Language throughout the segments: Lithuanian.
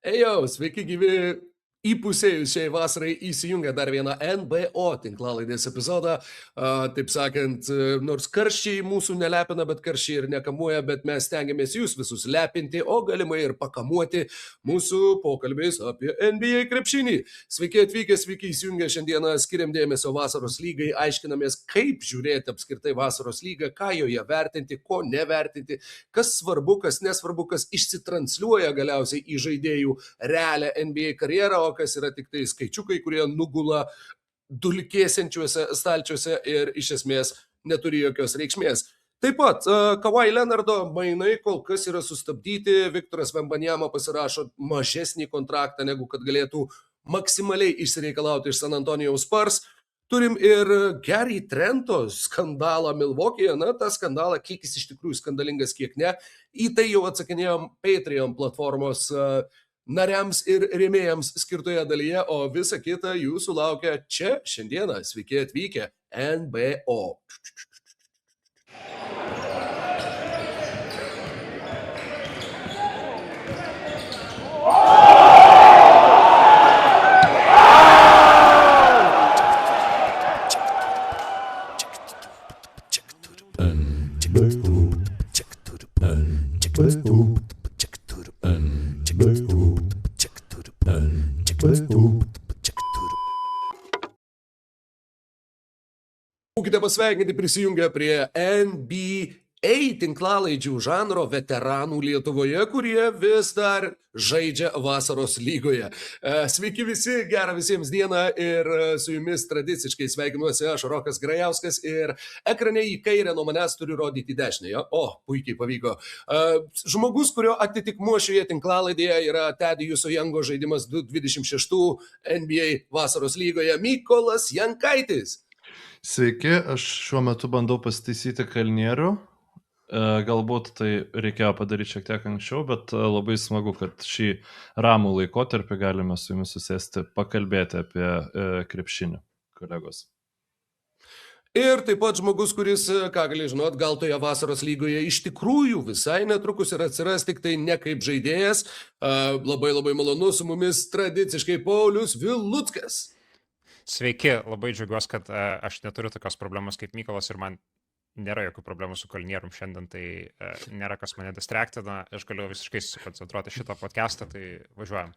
Ejau, sveiki gyvi įpusėjus šiai vasarai įsijungia dar vieną NBO tinklalaidės epizodą. Taip sakant, nors karščiai mūsų nelepina, bet karščiai ir nekamuoja, bet mes stengiamės jūs visus lepinti, o galimai ir pakamuoti mūsų pokalbiais apie NBA krepšinį. Sveiki atvykę, sveiki įsijungę, šiandieną skiriam dėmesio vasaros lygai, aiškinamės, kaip žiūrėti apskritai vasaros lygą, ką joje vertinti, ko nevertinti, kas svarbu, kas nesvarbu, kas išsitransliuoja galiausiai į žaidėjų realią NBA karjerą, o kas yra tik tai skaičiukai, kurie nugula dulkėsiančiuose stalčiuose ir iš esmės neturi jokios reikšmės. Taip pat Kawhi Leonardo mainai kol kas yra sustabdyti, Viktoras Wembanyama pasirašo mažesnį kontraktą, negu kad galėtų maksimaliai išsireikalauti iš San Antonijaus Spurs. Turim ir Gary Trento skandalą Milvokėje, tą skandalą, kiek jis iš tikrųjų skandalingas, kiek ne. Į tai jau atsakinėjom Patreon platformos nariams ir rėmėjams skirtoje dalyje, o visa kita jūsų laukia čia šiandieną. Sveiki atvykę NBO. Būkite pasveikinti prisijungę prie NBA tinklalaidžių žanro veteranų Lietuvoje, kurie vis dar žaidžia vasaros lygoje. Sveiki visi, gerą visiems dieną ir su jumis tradiciškai sveikinuosi aš, Rokas Grajauskas, ir ekrane į kairę nuo manęs turiu rodyti dešinėje. O, puikiai pavyko. Žmogus, kurio atitikmuo šioje tinklalaidėje yra Tedijuso Jango žaidimas 226 NBA vasaros lygoje, Mykolas Jankaitis. Sveiki, aš šiuo metu bandau pasitaisyti kalnierių. Galbūt tai reikėjo padaryti šiek tiek anksčiau, bet labai smagu, kad šį ramų laikotarpį galime su jumis susėsti, pakalbėti apie krepšinį, kolegos. Ir taip pat žmogus, kuris, ką gali žinot, gal toje vasaros lygoje iš tikrųjų visai netrukus ir atsiras, tik tai ne kaip žaidėjas. Labai malonu su mumis tradiciškai Paulius Viluckas. Sveiki, labai džiaugiuosi, kad aš neturiu tokios problemos kaip Mykolas ir man nėra jokių problemų su kalnierum šiandien, tai nėra kas mane distraktina, aš galiu visiškai susikoncentruoti šitą podcastą, tai važiuojam.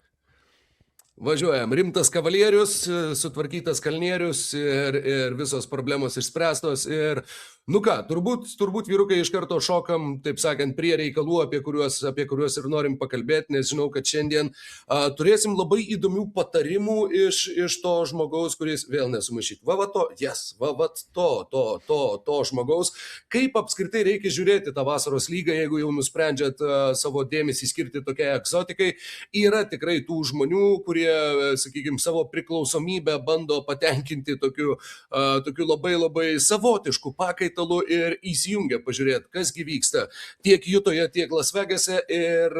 Važiuojam, rimtas kavalierius, sutvarkytas kalnierius ir visos problemos išspręstos ir turbūt vyrukai iš karto šokam, taip sakant, prie reikalų, apie kuriuos ir norim pakalbėti, nes žinau, kad šiandien turėsim labai įdomių patarimų iš to žmogaus, kuris vėl nesumaišyt. To žmogaus. Kaip apskritai reikia žiūrėti tą vasaros lygą, jeigu jau nusprendžiat savo dėmesį skirti tokiai egzotikai. Yra tikrai tų žmonių, kurie, sakykime, savo priklausomybę bando patenkinti tokiu labai savotišku pakaitalu ir įsijungia pažiūrėti, kasgi vyksta tiek Jutoje, tiek Las Vegase. Ir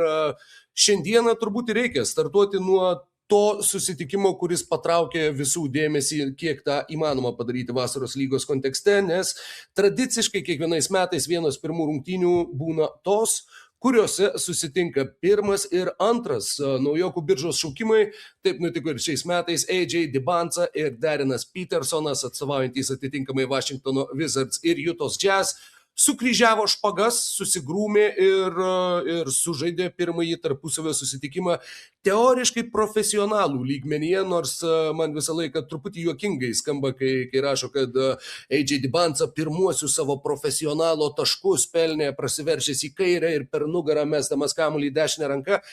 šiandieną turbūt reikia startuoti nuo to susitikimo, kuris patraukė visų dėmesį, kiek tą įmanoma padaryti vasaros lygos kontekste, nes tradiciškai kiekvienais metais vienos pirmų rungtynių būna tos, kuriuose susitinka pirmas ir antras naujokų biržos šaukimai. Taip nutiko ir šiais metais. AJ Dibance ir Darinas Petersonas, atstovaujantys atitinkamai Washingtono Wizards ir Utah's Jazz, sukryžiavo špagas, susigrūmė ir sužaidė pirmąjį tarpusavio susitikimą teoriškai profesionalų lygmenyje, nors man visą laiką truputį juokingai skamba, kai rašo, kad AJ Dibance pirmuosius savo profesionalo taškus pelnė prasiveržęs į kairę ir per nugarą mesdamas kamuolį į dešinę ranką.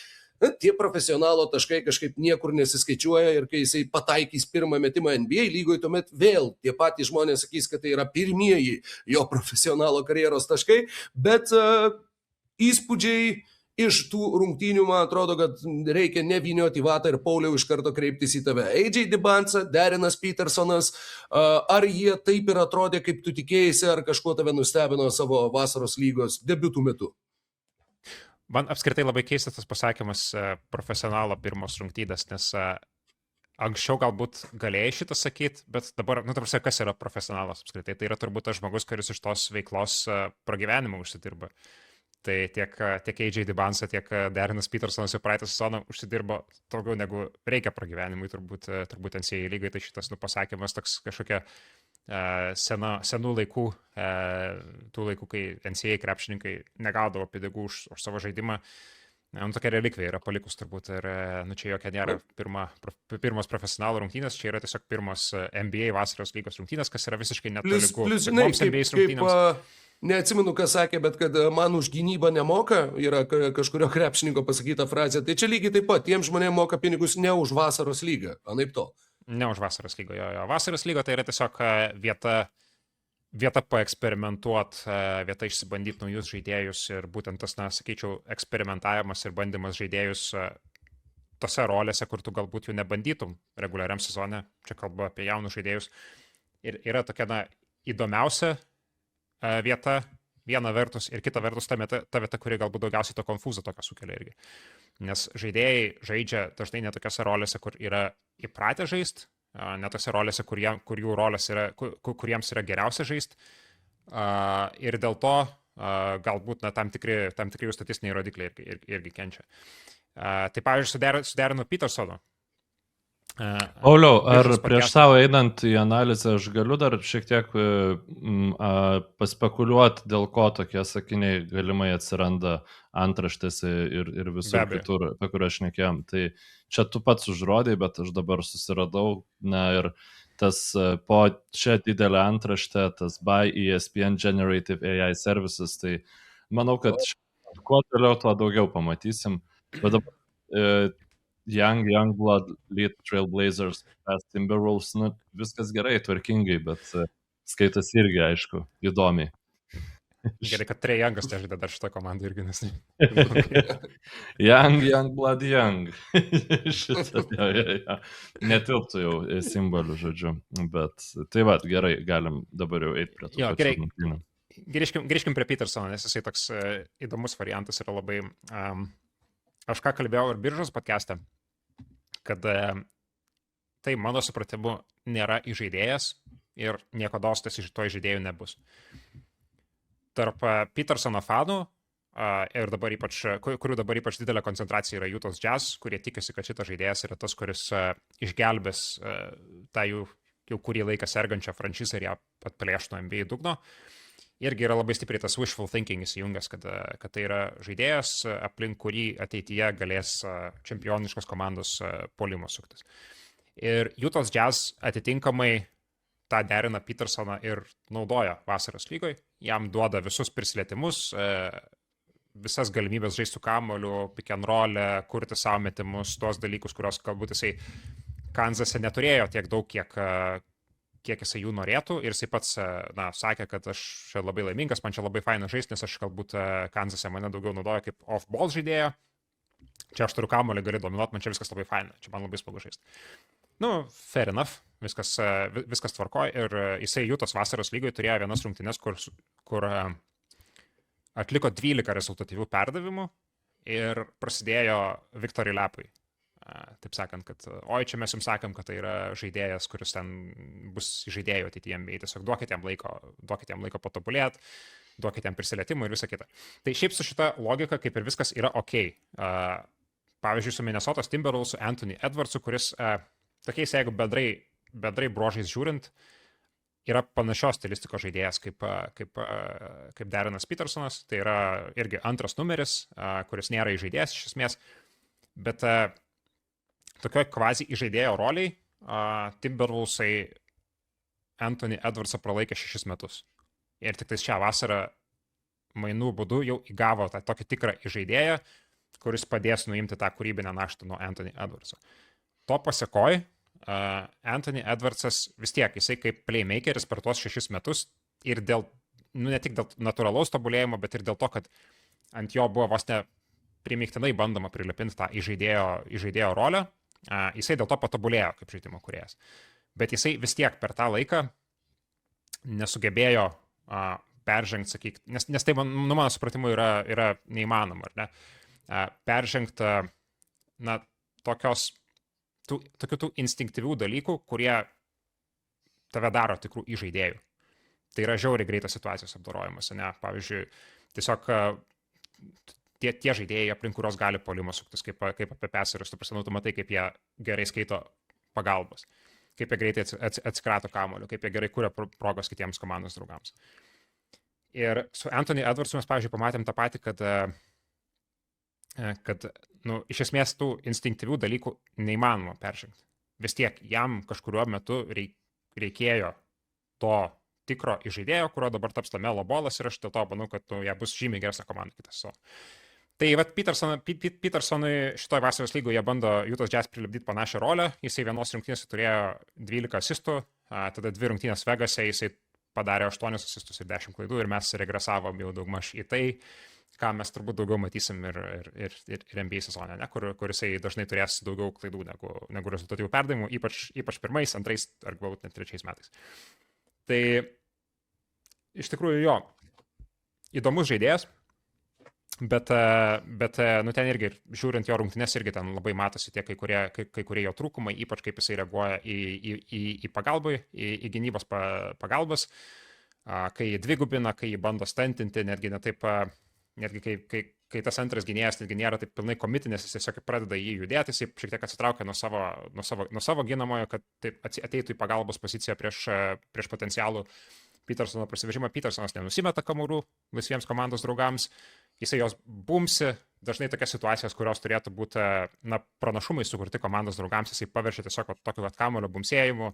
Tie profesionalo taškai kažkaip niekur nesiskaičiuoja ir kai jisai pataikys pirmą metimą NBA lygoje, tuomet vėl tie patys žmonės sakys, kad tai yra pirmieji jo profesionalo karjeros taškai, bet įspūdžiai iš tų rungtynių, man atrodo, kad reikia nevynioti vatą ir Pauliau iš karto kreiptis į tave. AJ Dibance, Darinas Petersonas, ar jie taip ir atrodė, kaip tu tikėjaisi, ar kažkuo tave nustebino savo vasaros lygos debiutų metu? Man apskritai labai keistas tas pasakymas profesionalo pirmos rungtynės, nes anksčiau galbūt galėjai šitą sakyti, bet dabar, tarsi, kas yra profesionalas apskritai? Tai yra turbūt tas žmogus, kuris iš tos veiklos pragyvenimą užsidirba. Tai tiek AJ Dibbansa, tiek Derinas Petersonas jau praeitą sezoną užsidirbo daugiau negu reikia pragyvenimui, turbūt NCAA lygai, tai šitas pasakymas toks kažkokia senų laikų, tų laikų, kai NCAA krepšininkai negaudavo pinigų už savo žaidimą. Tokia relikvija yra palikus turbūt ir čia jokia nėra pirmos profesionalų rungtynės, čia yra tiesiog pirmos NBA vasaros lygos rungtynės, kas yra visiškai netolygu. Plius, žinai, kaip neatsimenu, ką sakė, bet kad man už gynybą nemoka, yra kažkurio krepšininko pasakyta frazė, tai čia lygiai taip pat, tiem žmonėms moka pinigus ne už vasaros lygą, anaip to. Ne už vasaros lygą, jo. Vasaros lyga tai yra tiesiog vieta paeksperimentuoti, vieta išsibandyti naujus žaidėjus ir būtent tas, sakyčiau, eksperimentavimas ir bandymas žaidėjus tose rolėse, kur tu galbūt jų nebandytum reguliariam sezone, čia kalbu apie jaunus žaidėjus, ir yra tokia, įdomiausia vieta, viena vertus, ir kita vertus ta vieta, kuri galbūt daugiausiai to konfūzo tokio sukelia irgi. Nes žaidėjai žaidžia dažnai netokiose rolėse, kur yra įpratę žaisti, ne tose rolėse, kur jų rolės yra, kuriems yra geriausia žaisti. Ir dėl to galbūt tam tikri jų statistiniai rodikliai irgi kenčia. Tai pavyzdžiui, su Derinu Petersonu. Pauliau, ar prieš savo einant į analizę aš galiu dar šiek tiek paspekuliuoti, dėl ko tokie sakiniai galimai atsiranda antraštėse ir visur kitur, apie kurią aš nekėjom. Tai čia tu pats užrodai, bet aš dabar susiradau, ir tas po čia didelę antraštę, tas by ESPN Generative AI Services, tai manau, kad kuo toliau, tuo daugiau pamatysim. Bet dabar Youngblood, Lead Trailblazers, Timberwolves, viskas gerai, tvarkingai, bet skaitas irgi, aišku, įdomiai. Gerai, kad Trae Youngas žaidė dar šitą komandą irgi, nes... Youngblood Young. Netilptų jau simbolių, žodžiu, bet tai va, gerai, galim dabar jau eiti prie to. Gerai, grįžkim prie Petersono, nes jisai toks įdomus variantas yra labai... Aš ką kalbėjau ir Biržos podcast'e, kad tai mano supratimu nėra įžaidėjas ir niekados tas iš to įžaidėjų nebus. Tarp Petersono fanų, kurių dabar ypač didelė koncentracija yra Utah Jazz, kurie tikisi, kad šitas žaidėjas yra tas, kuris išgelbės tą jau kurį laiką sergančią franšizą ir ją atplėš nuo NBA dugno. Irgi yra labai stipriai tas wishful thinking įsijungęs, kad tai yra žaidėjas, aplink kurį ateityje galės čempioniškos komandos puolimo suktis. Ir Utah Jazz atitinkamai tą Deriną Petersoną ir naudoja vasaros lygoj, jam duoda visus prisilietimus, visas galimybės žaisti su kamuoliu, pick and roll, kurti savo metimus, tuos dalykus, kurios galbūt jisai Kanzase neturėjo tiek daug, kiek jisai jų norėtų, ir jisai pats sakė, kad aš čia labai laimingas, man čia labai faina žaisti, nes aš galbūt Kanzase mane daugiau naudoja kaip off-ball žaidėjo, čia aš turiu kamuolį, galiu dominuoti, man čia viskas labai faina, čia man labai smagu žaisti. Fair enough, viskas tvarkoj, ir jisai Utah's vasaros lygoje turėjo vienas rungtynes, kur atliko 12 rezultatyvių perdavimų ir prasidėjo Victory Lapui. Taip sakant, kad čia mes jums sakėm, kad tai yra žaidėjas, kuris ten bus žaidėjų ateityje NBA, tiesiog duokite jam laiko patobulėti, duokite jam prisilietimų ir visą kitą. Tai šiaip su šita logika kaip ir viskas yra ok. Pavyzdžiui, su Minnesotos Timberwolves, su Anthony Edwardsu, kuris tokiais, jeigu bendrai bruožais žiūrint, yra panašios stilistikos žaidėjas kaip Derinas Petersonas, tai yra irgi antras numeris, kuris nėra įžaidėjas iš esmės, bet tokioj kvazi įžaidėjo roliai Timberwolvesai Anthony Edwardsą pralaikė 6 metus. Ir tik šią vasarą mainų būdu jau įgavo tą tokį tikrą įžaidėją, kuris padės nuimti tą kūrybinę naštą nuo Anthony Edwardso. To pasekoj, Anthony Edwardsas vis tiek, jisai kaip playmakeris per tuos 6 metus ir ne tik dėl natūralaus tobulėjimo, bet ir dėl to, kad ant jo buvo vos ne primygtinai bandoma prilipinti tą įžaidėjo rolę. Jisai dėl to patobulėjo kaip žaidimo kūrėjas. Bet jisai vis tiek per tą laiką nesugebėjo peržengti, sakyk, nes tai mano supratimu yra neįmanoma, ar ne? Peržengti tokių tų instinktyvių dalykų, kurie tave daro tikrų įžaidėjų. Tai yra žiauriai greitas situacijos apdorojimas, ne? Pavyzdžiui, tiesiog tie žaidėjai, aplink kurios gali puolimas suktis, kaip apie peserius, tu matai, kaip jie gerai skaito pagalbas, kaip jie greitai atsikrato kamuoliu, kaip jie gerai kuria progas kitiems komandos draugams. Ir su Anthony Edwardsu mes, pavyzdžiui, pamatėm tą patį, kad iš esmės tų instinktyvių dalykų neįmanoma peržengti. Vis tiek jam kažkuriuo metu reikėjo to tikro įžaidėjo, kurio dabar taps Lamelo Ballas ir aš dėl to manau, kad jie bus žymiai geresnė komanda kitą sezoną. Tai Petersonui šitoje vasaros lygoje bando Utah Jazz prilipdyti panašią rolę, jisai vienos rungtynėse turėjo 12 asistų, tada 2 rungtynės Vegase jisai padarė 8 asistus ir 10 klaidų ir mes regresavom jau daugmaž į tai, ką mes turbūt daugiau matysim ir NBA sezone, kur jisai dažnai turės daugiau klaidų negu rezultatyvų perdavimų, ypač pirmais, antrais ar galbūt net 3 metais. Tai iš tikrųjų jo, įdomus žaidėjas, bet ten irgi, žiūrint jo rungtynes, irgi ten labai matosi tie kai kurie jo trūkumai, ypač kaip jisai reaguoja į pagalbą, į gynybos pagalbas, kai dvigubina, kai bando stantinti, netgi kai tas antras gynėjas netgi nėra taip pilnai komitinės, jis tiesiog pradeda jį judėti, jis šiek tiek atsitraukia nuo savo ginamojo, kad taip ateitų į pagalbos poziciją prieš potencialų Petersono prasivežimą. Petersonas nenusimeta kamuolių laisviems komandos draugams, jisai jos bumsi, dažnai tokias situacijas, kurios turėtų būti pranašumai sukurti komandos draugams, jisai paverčia tiesiog tokiu kamuolio bumsėjimu,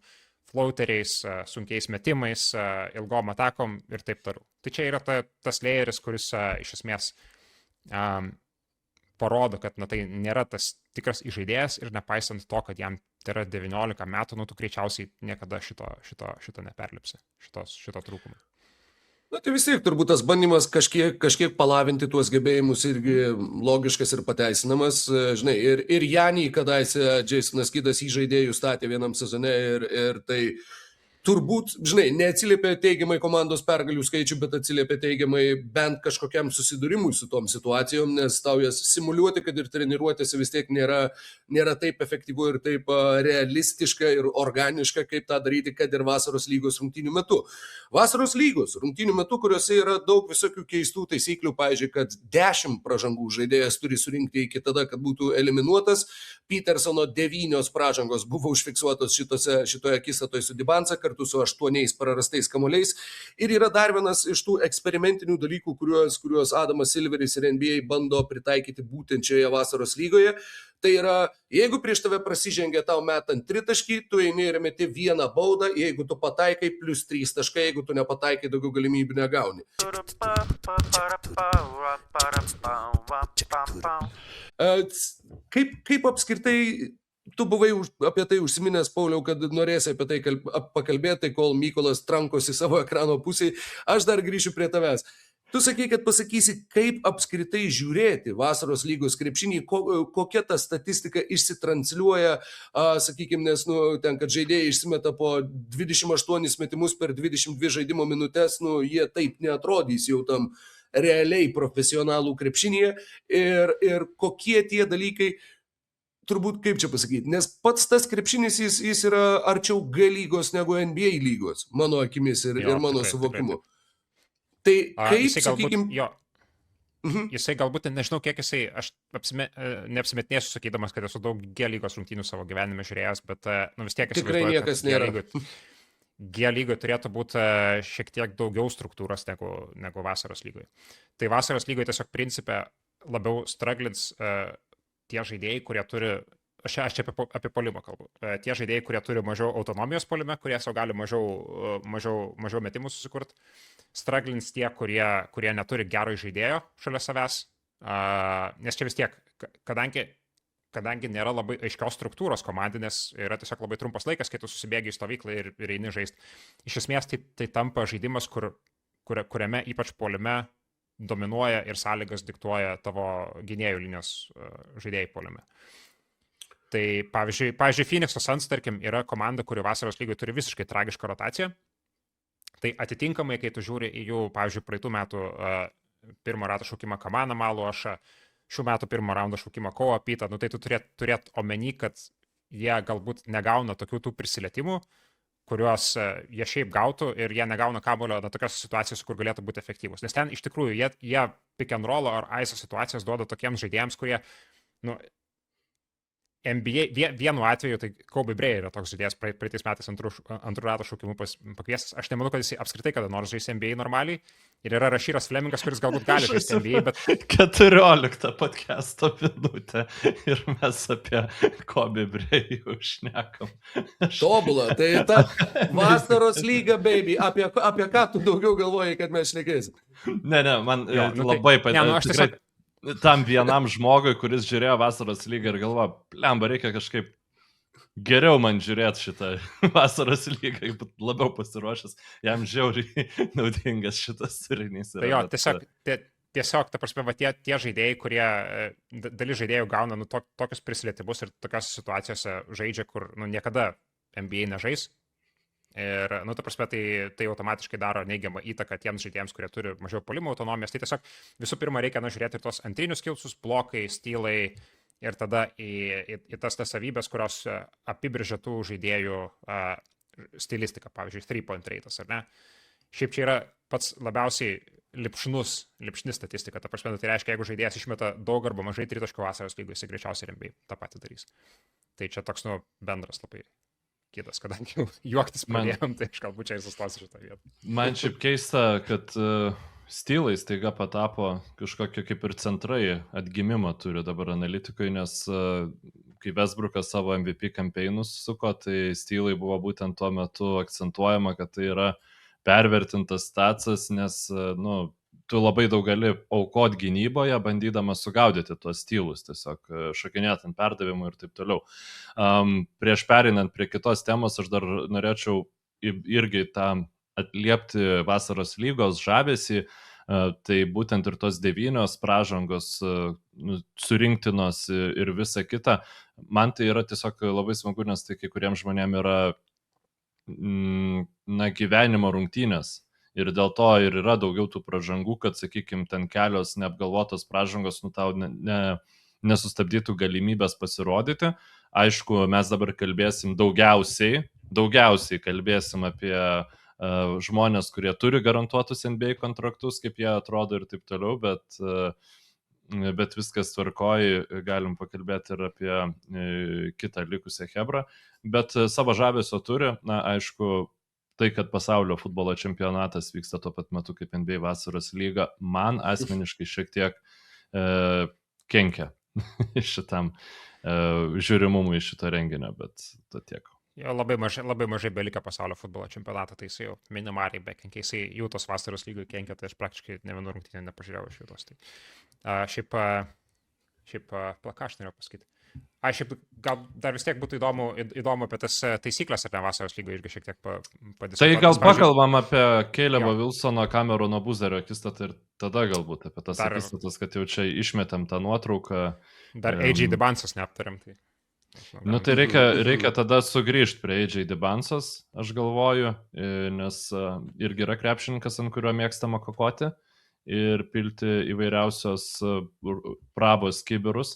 floateriais, sunkiais metimais, ilgom atakom ir taip toliau. Tai čia yra tas layeris, kuris iš esmės parodo, kad tai nėra tas tikras įžaidėjas ir nepaisant to, kad jam tai yra 19 metų, tu greičiausiai niekada šito neperlipsi, šito trūkumo. Na tai vis tiek turbūt tas bandymas kažkiek palavinti tuos gebėjimus irgi logiškas ir pateisinamas. Žinai, ir Janį kadaise Jasonas Kidas įžaidėjų statė vienam sezone ir tai turbūt, žinai, neatsiliepia teigiamai komandos pergalių skaičių, bet atsiliepia teigiamai bent kažkokiam susidūrimui su tom situacijom, nes tau jas simuliuoti, kad ir treniruotėse vis tiek nėra taip efektyvu ir taip realistiška ir organiška, kaip tą daryti, kad ir vasaros lygos rungtynių metu. Vasaros lygos rungtynių metu, kuriuose yra daug visokių keistų taisyklių, pavyzdžiui, kad 10 pražangų žaidėjas turi surinkti iki tada, kad būtų eliminuotas. Petersono 9 pražangos buvo užfiksuotos šitoje akistatoje su Dibansa kartu su 8 prarastais kamuoliais. Ir yra dar vienas iš tų eksperimentinių dalykų, kuriuos Adamas Silveris ir NBA bando pritaikyti būtent šioje vasaros lygoje. Tai yra, jeigu prieš tave prasižengia tau metant 3 taškį, tu eini ir meti 1 baudą, jeigu tu pataikai plus 3 taškai, jeigu tu nepataikai, daugiau galimybių negauni. Kaip apskritai tu buvai apie tai užsiminęs, Pauliau, kad norėsi apie tai pakalbėti, kol Mykolas trankosi savo ekrano pusėje, aš dar grįšiu prie tavęs. Tu sakai, kad pasakysi, kaip apskritai žiūrėti vasaros lygos krepšinį, kokia ta statistika išsitransliuoja, sakykime, nes ten, kad žaidėjai išsimeta po 28 metimus per 22 žaidimo minutės, jie taip neatrodys jau tam realiai profesionalų krepšinėje ir kokie tie dalykai, turbūt kaip čia pasakyti, nes pats tas krepšinis jis yra arčiau G lygos negu NBA lygos, mano akimis ir mano suvokimu. Tai kaip, sakykime... Jisai galbūt, nežinau, kiek jisai, aš neapsimetinėsiu sakydamas, kad esu daug G lygos rungtynių savo gyvenime žiūrėjęs, bet vis tiek tikrai niekas nėra. G lygoje turėtų būti šiek tiek daugiau struktūros negu vasaros lygoje. Tai vasaros lygoje tiesiog principė labiau struggles tie žaidėjai, kurie turi, aš čia apie puolimą kalbu, tie žaidėjai, kurie turi mažiau autonomijos puolime, kurie savo gali mažiau metimų susikurti, strugglins tie, kurie neturi gero žaidėjo šalia savęs, nes čia vis tiek, kadangi nėra labai aiškios struktūros komandinės, yra tiesiog labai trumpas laikas, kai tu susibėgi į stovyklą ir eini žaisti. Iš esmės tai tampa žaidimas, kuriame ypač puolime dominuoja ir sąlygas diktuoja tavo gynėjų linijos žaidėjai puolime. Tai pavyzdžiui, Phoenix'o Suns, tarkim, yra komanda, kuri vasaros lygoje turi visiškai tragišką rotaciją. Tai atitinkamai, kai tu žiūri į jų, pavyzdžiui, praeitų metų pirmo rato šaukimą Kamaną Maluošą, šių metų pirmo raundo šaukimą Koa Pitą, tai tu turėt omeny, kad jie galbūt negauna tokių tų prisilietimų, kuriuos jie šiaip gautų ir jie negauna kamuolio tokios situacijos, kur galėtų būti efektyvus. Nes ten iš tikrųjų jie pick and roll ar ISO situacijas duoda tokiems žaidėjams, kurie, NBA vienu atveju, tai Kobe Bryant yra toks žaidėjas praeitais metais antrų rato šaukimų pakviestas. Aš nemanau, kad jis apskritai kada nors žais NBA normaliai. Ir yra Rašyras Flemingas, kuris galbūt gali žaisti NBA, bet... 14 podcast'o minutę ir mes apie Kobe Bryant šnekam. Tobula, tai ta vasaros lyga, baby. Apie ką tu daugiau galvoji, kad mes šnekėsim? Ne, man labai padėjo. Tam vienam žmogui, kuris žiūrėjo vasaros lygą ir galvoja, blemba, reikia kažkaip geriau man žiūrėti šitą vasaros lygą, labiau pasiruošęs, jam žiauriai naudingas šitas turinys. Tai jo, tiesiog, ta prasme, tie žaidėjai, kurie, dalis žaidėjų gauna tokius prisilietimus ir tokios situacijose žaidžia, kur niekada NBA nežais. Ir, ta prasme, tai automatiškai daro neigiamą įtaką tiems žaidėjams, kurie turi mažiau puolimo autonomijos. Tai tiesiog visų pirma reikia žiūrėti ir tos antrinius skillsus, blokai, stylai ir tada į tas savybės, kurios apibrėžia tų žaidėjų stilistiką, pavyzdžiui, 3-point ratas, ar ne? Šiaip čia yra pats labiausiai lipšni statistika. Ta prasme, tai reiškia, jeigu žaidėjas išmeta daug arba mažai tritaškų vasaros lygų, jis greičiausiai NBA tą patį darys. Tai čia toks, bendras labai kitas, kadangi juoktis pradėjom, tai aš galbūt čia ir sustosiu šitą vietą. Man šiaip keista, kad stylai staiga patapo kažkokie kaip ir centrai atgimimo turi dabar analitikai, nes kai Westbrookas savo MVP kampeinus suko, tai stylai buvo būtent tuo metu akcentuojama, kad tai yra pervertintas statsas, nes, tu labai daug gali aukot gynyboje, bandydamas sugaudyti tuos stylus, tiesiog šokinėt ant perdavimų ir taip toliau. Prieš pereinant prie kitos temos, aš dar norėčiau irgi tą atliepti vasaros lygos žavesį, tai būtent ir tos 9 pražangos surinktinos ir visa kita. Man tai yra tiesiog labai smagu, nes tai kai kuriems žmonėms yra gyvenimo rungtynės. Ir dėl to ir yra daugiau tų pražangų, kad, sakykime, ten kelios neapgalvotos pražangos tau nesustabdytų galimybės pasirodyti. Aišku, mes dabar kalbėsim daugiausiai kalbėsim apie žmonės, kurie turi garantuotus NBA kontraktus, kaip jie atrodo ir taip toliau, bet viskas tvarkoji, galim pakalbėti ir apie kitą likusią chebrą. Bet savo žavesio turi, aišku, tai, kad pasaulio futbolo čempionatas vyksta tuo pat metu kaip NBA vasaros lyga, man asmeniškai šiek tiek kenkia šitam žiūrimumui šito renginio, bet to tiek. Jo, labai mažai belika pasaulio futbolo čempionatą, tai jisai jau minimaliai bekenkia, jisai jau tos vasaros lygai kenkia, tai aš praktiškai ne vienų rungtynę nepažiūrėjau iš jūtos. Tai šiaip plaka aš norėjau pasakyti. Šiaip gal dar vis tiek būtų įdomu apie tas taisyklės ar ne vasaros lygoje irgi šiek tiek padiskutuoti. Tai gal pakalbam apie Calebo Wilsono, Camerono Buzerio akistatą ir tada galbūt apie tas akistatas, kad jau čia išmetėm tą nuotrauką. Dar AJ Debansas neaptariam. Tai reikia tada sugrįžti prie AJ Debansos, aš galvoju, nes irgi yra krepšininkas, ant kurio mėgstama kokoti ir pilti įvairiausios prabos kibirus.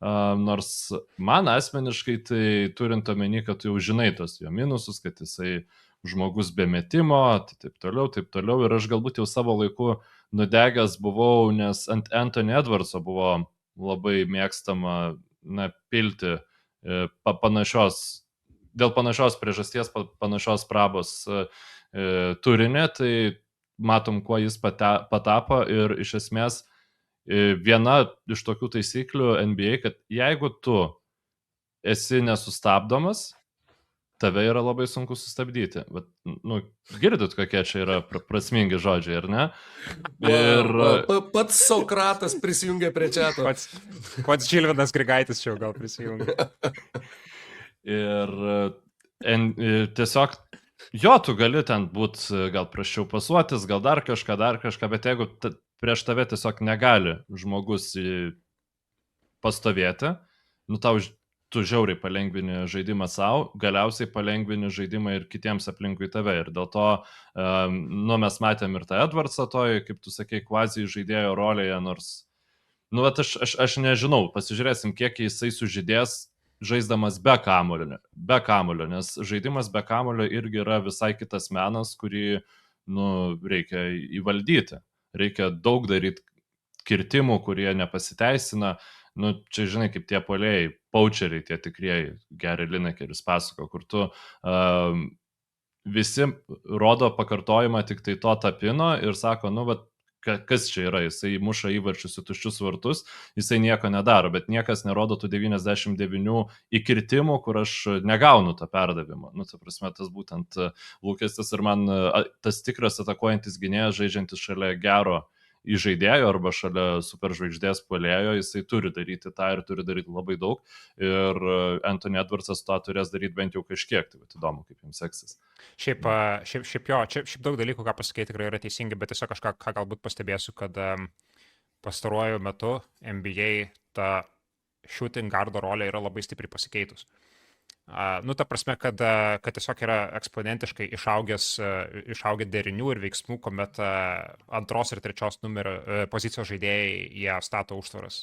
Nors man asmeniškai tai turint omeny, kad tu jau žinai tos jo minusus, kad jisai žmogus be metimo, taip toliau. Ir aš galbūt jau savo laiku nudegęs buvau, nes ant Anthony Edwardso buvo labai mėgstama pilti dėl panašios priežasties, panašios prabos turinį, tai matom, kuo jis patapo ir iš esmės viena iš tokių taisyklių NBA, kad jeigu tu esi nesustabdomas, tave yra labai sunku sustabdyti. Bet, girdit, kokie čia yra prasmingi žodžiai, ar ne? Ir pats Sokratas prisijungė prie čiato. Pats Žilvinas Grigaitis čia gal prisijungė. Ir tiesiog jo, tu gali ten būti gal prašiau pasuotis, gal dar kažką, bet jeigu prieš tave tiesiog negali žmogus pastovėti, tu žiauriai palengvini žaidimą savo, galiausiai palengvini žaidimą ir kitiems aplinkui tave. Ir dėl to, mes matėm ir tą Edwardsą toj, kaip tu sakei, kvazi žaidėjo rolėje, nors, aš nežinau, pasižiūrėsim, kiek jisai sužydės žaisdamas be kamulio, nes žaidimas be kamulio irgi yra visai kitas menas, kurį reikia įvaldyti. Reikia daug daryti kirtimų, kurie nepasiteisina. Čia žinai, kaip tie puolėjai, paučeriai, tie tikrieji, Gary Linekeris pasako, kur tu visi rodo pakartojimą tik tai to tapino ir sako, kas čia yra, jisai muša įvarčius į tuščius vartus, jisai nieko nedaro, bet niekas nerodo tų 99 įkirtimų, kur aš negaunu to perdavimo. Ta prasme, tas būtent lūkestis ir man tas tikras atakuojantis gynėjas, žaidžiantis šalia gero įžaidėjo arba šalia superžvaigždės puolėjo, jisai turi daryti tą ir turi daryti labai daug. Ir Anthony Edwardsas to turės daryti bent jau kažkiek. Tai įdomu, kaip jums seksis. Šiaip daug dalykų, ką pasakė, tikrai yra teisingi, bet tiesiog kažką galbūt pastebėsiu, kad pastaruoju metu NBA ta shooting guardo rolė yra labai stipriai pasikeitus. Ta prasme, kad tiesiog yra eksponentiškai išaugę derinių ir veiksmų, kuomet antros ir trečios numerio pozicijos žaidėjai jie stato užtvaras,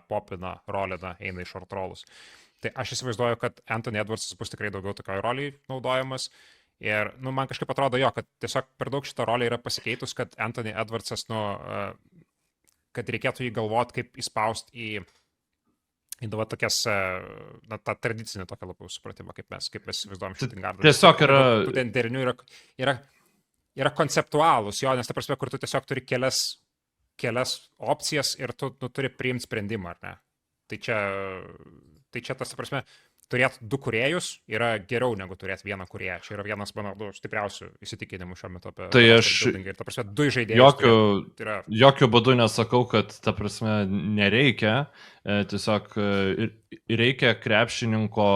popina, rolina, eina į short rollus. Tai aš įsivaizduoju, kad Anthony Edwardsas bus tikrai daugiau tokioj roliai naudojamas. Ir man kažkaip atrodo jo, kad tiesiog per daug šitą rolę yra pasikeitus, kad Anthony Edwardsas, kad reikėtų jį galvoti, kaip įspausti į tokias, tą tradicinį tokią labiau supratimą, kaip mes įsivaizduojam shooting guardą. Tiesiog yra... Tų derinių yra konceptualūs, nes ta prasme, kur tu tiesiog turi kelias opcijas ir tu turi priimti sprendimą, ar ne? Tai čia tas, ta prasme, turėti du kūrėjus yra geriau negu turėti vieną kūrėją. Čia yra vienas, mano, stipriausių įsitikinimų šiuo metu apie... Tai aš... Ir, ta prasme, du žaidėjus. Jokių būdų nesakau, kad, ta prasme, nereikia. Tiesiog reikia krepšininko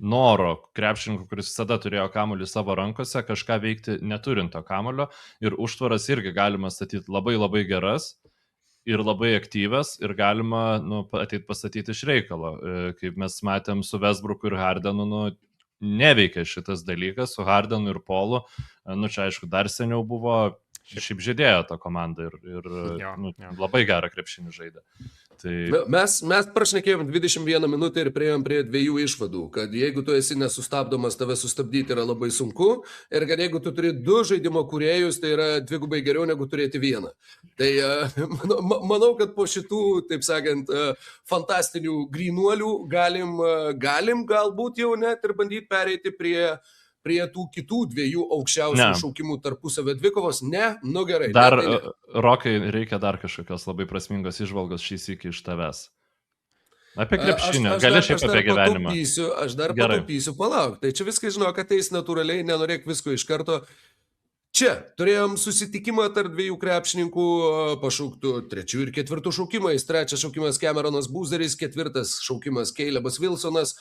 noro, krepšininko, kuris visada turėjo kamuolį savo rankose, kažką veikti neturinto kamuolio. Ir užtvaras irgi galima statyti labai labai geras ir labai aktyvas ir galima ateit pastatyti iš reikalo. Kaip mes matėm su Westbrooku ir Hardenu, neveikia šitas dalykas, su Hardenu ir Paulu. Čia aišku, dar seniau buvo, šiaip žaidėjo ta komanda ir labai gerą krepšinį žaidė. Tai... Mes prašnekėjom 21 minutę ir priėjom prie 2 išvadų, kad jeigu tu esi nesustabdomas, tave sustabdyti yra labai sunku ir kad jeigu tu turi 2 žaidimo kūrėjus, tai yra 2 geriau negu turėti 1. Tai manau, kad po šitų, taip sakant, fantastinių grynuolių galim galbūt jau net ir bandyti pereiti prie tų kitų 2 aukščiausių šaukimų tarpusavio dvikovos. Gerai. Dar, Rokai, reikia dar kažkokios labai prasmingos įžvalgos šį sykį iš tavęs. Apie krepšinį, gali šiaip apie gyvenimą. Aš dar pataupysiu, palauk. Tai čia viskas, žinok, ateis natūraliai, nenorėk visko iš karto. Čia turėjom susitikimą tarp 2 krepšininkų, pašauktų 3 ir 4 šaukimais. 3 šaukimas Cameronas Boozeris, 4 šaukimas Calebas Wilsonas.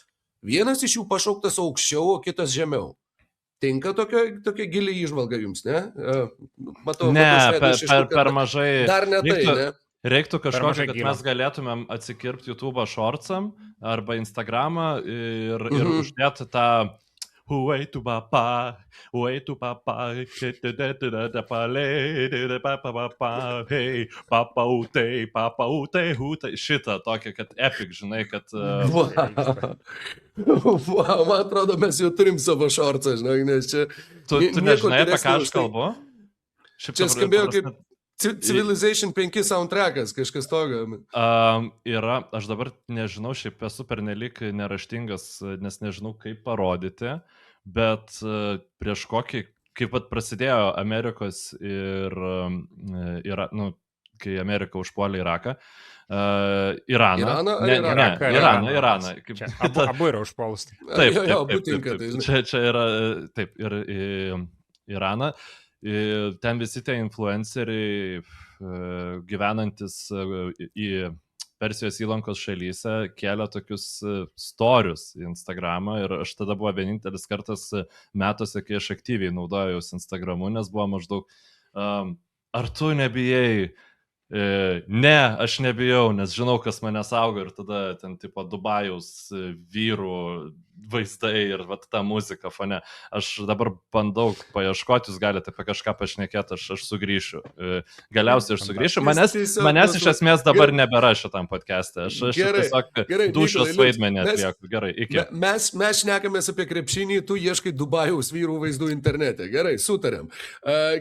Vienas iš jų pašauktas aukščiau, o kitas žemiau. Tinka tokia gili įžvalga jums, ne? Matau, per mažai. Dar ne tai, ne? Reiktų kažkokį, kad mes galėtumėm atsikirpti YouTube shortsam arba Instagramą ir uždėti tą Way to papa, hey, papa ute, šitą tokią, kad epic, žinai, kad... Man atrodo, mes jau turim savo šorcą, žinai, nes čia... Tu nežinai, apie ką aš kalbu? Čia skambėjo kaip Civilization 5 soundtrackas, kažkas tokio. Aš dabar nežinau, šiaip esu pernelyg neraštingas, nes nežinau, kaip parodyti, bet prieš kokį, kaip prasidėjo Amerikos ir kai Amerika užpuolė Iraką, Iraną. Iraną. Abu yra užpuolus. Taip. Čia yra, taip, ir Iraną. Ten visi tie influenceriai gyvenantis į Persijos įlankos šalyse kėlė tokius storius į Instagramą ir aš tada buvo vienintelis kartas metuose, kai aš aktyviai naudojausi Instagramu, nes buvo maždaug ar tu nebijai? Ne, aš nebijau, nes žinau, kas mane saugo ir tada ten tipo Dubajaus vyrų vaizdai ir vat, ta muzika fone. Aš dabar bandau paieškoti, jūs galite apie kažką pašnekėti, aš sugrįšiu. Galiausiai aš sugrįšiu. Manęs iš esmės dabar nebėra šitam podcast'e. Aš tiesiog dušos vaidmenį atlieku. Gerai, iki. Mes šnekamės apie krepšinį, tu ieškai Dubajaus vyrų vaizdų internete. Gerai, sutarėm.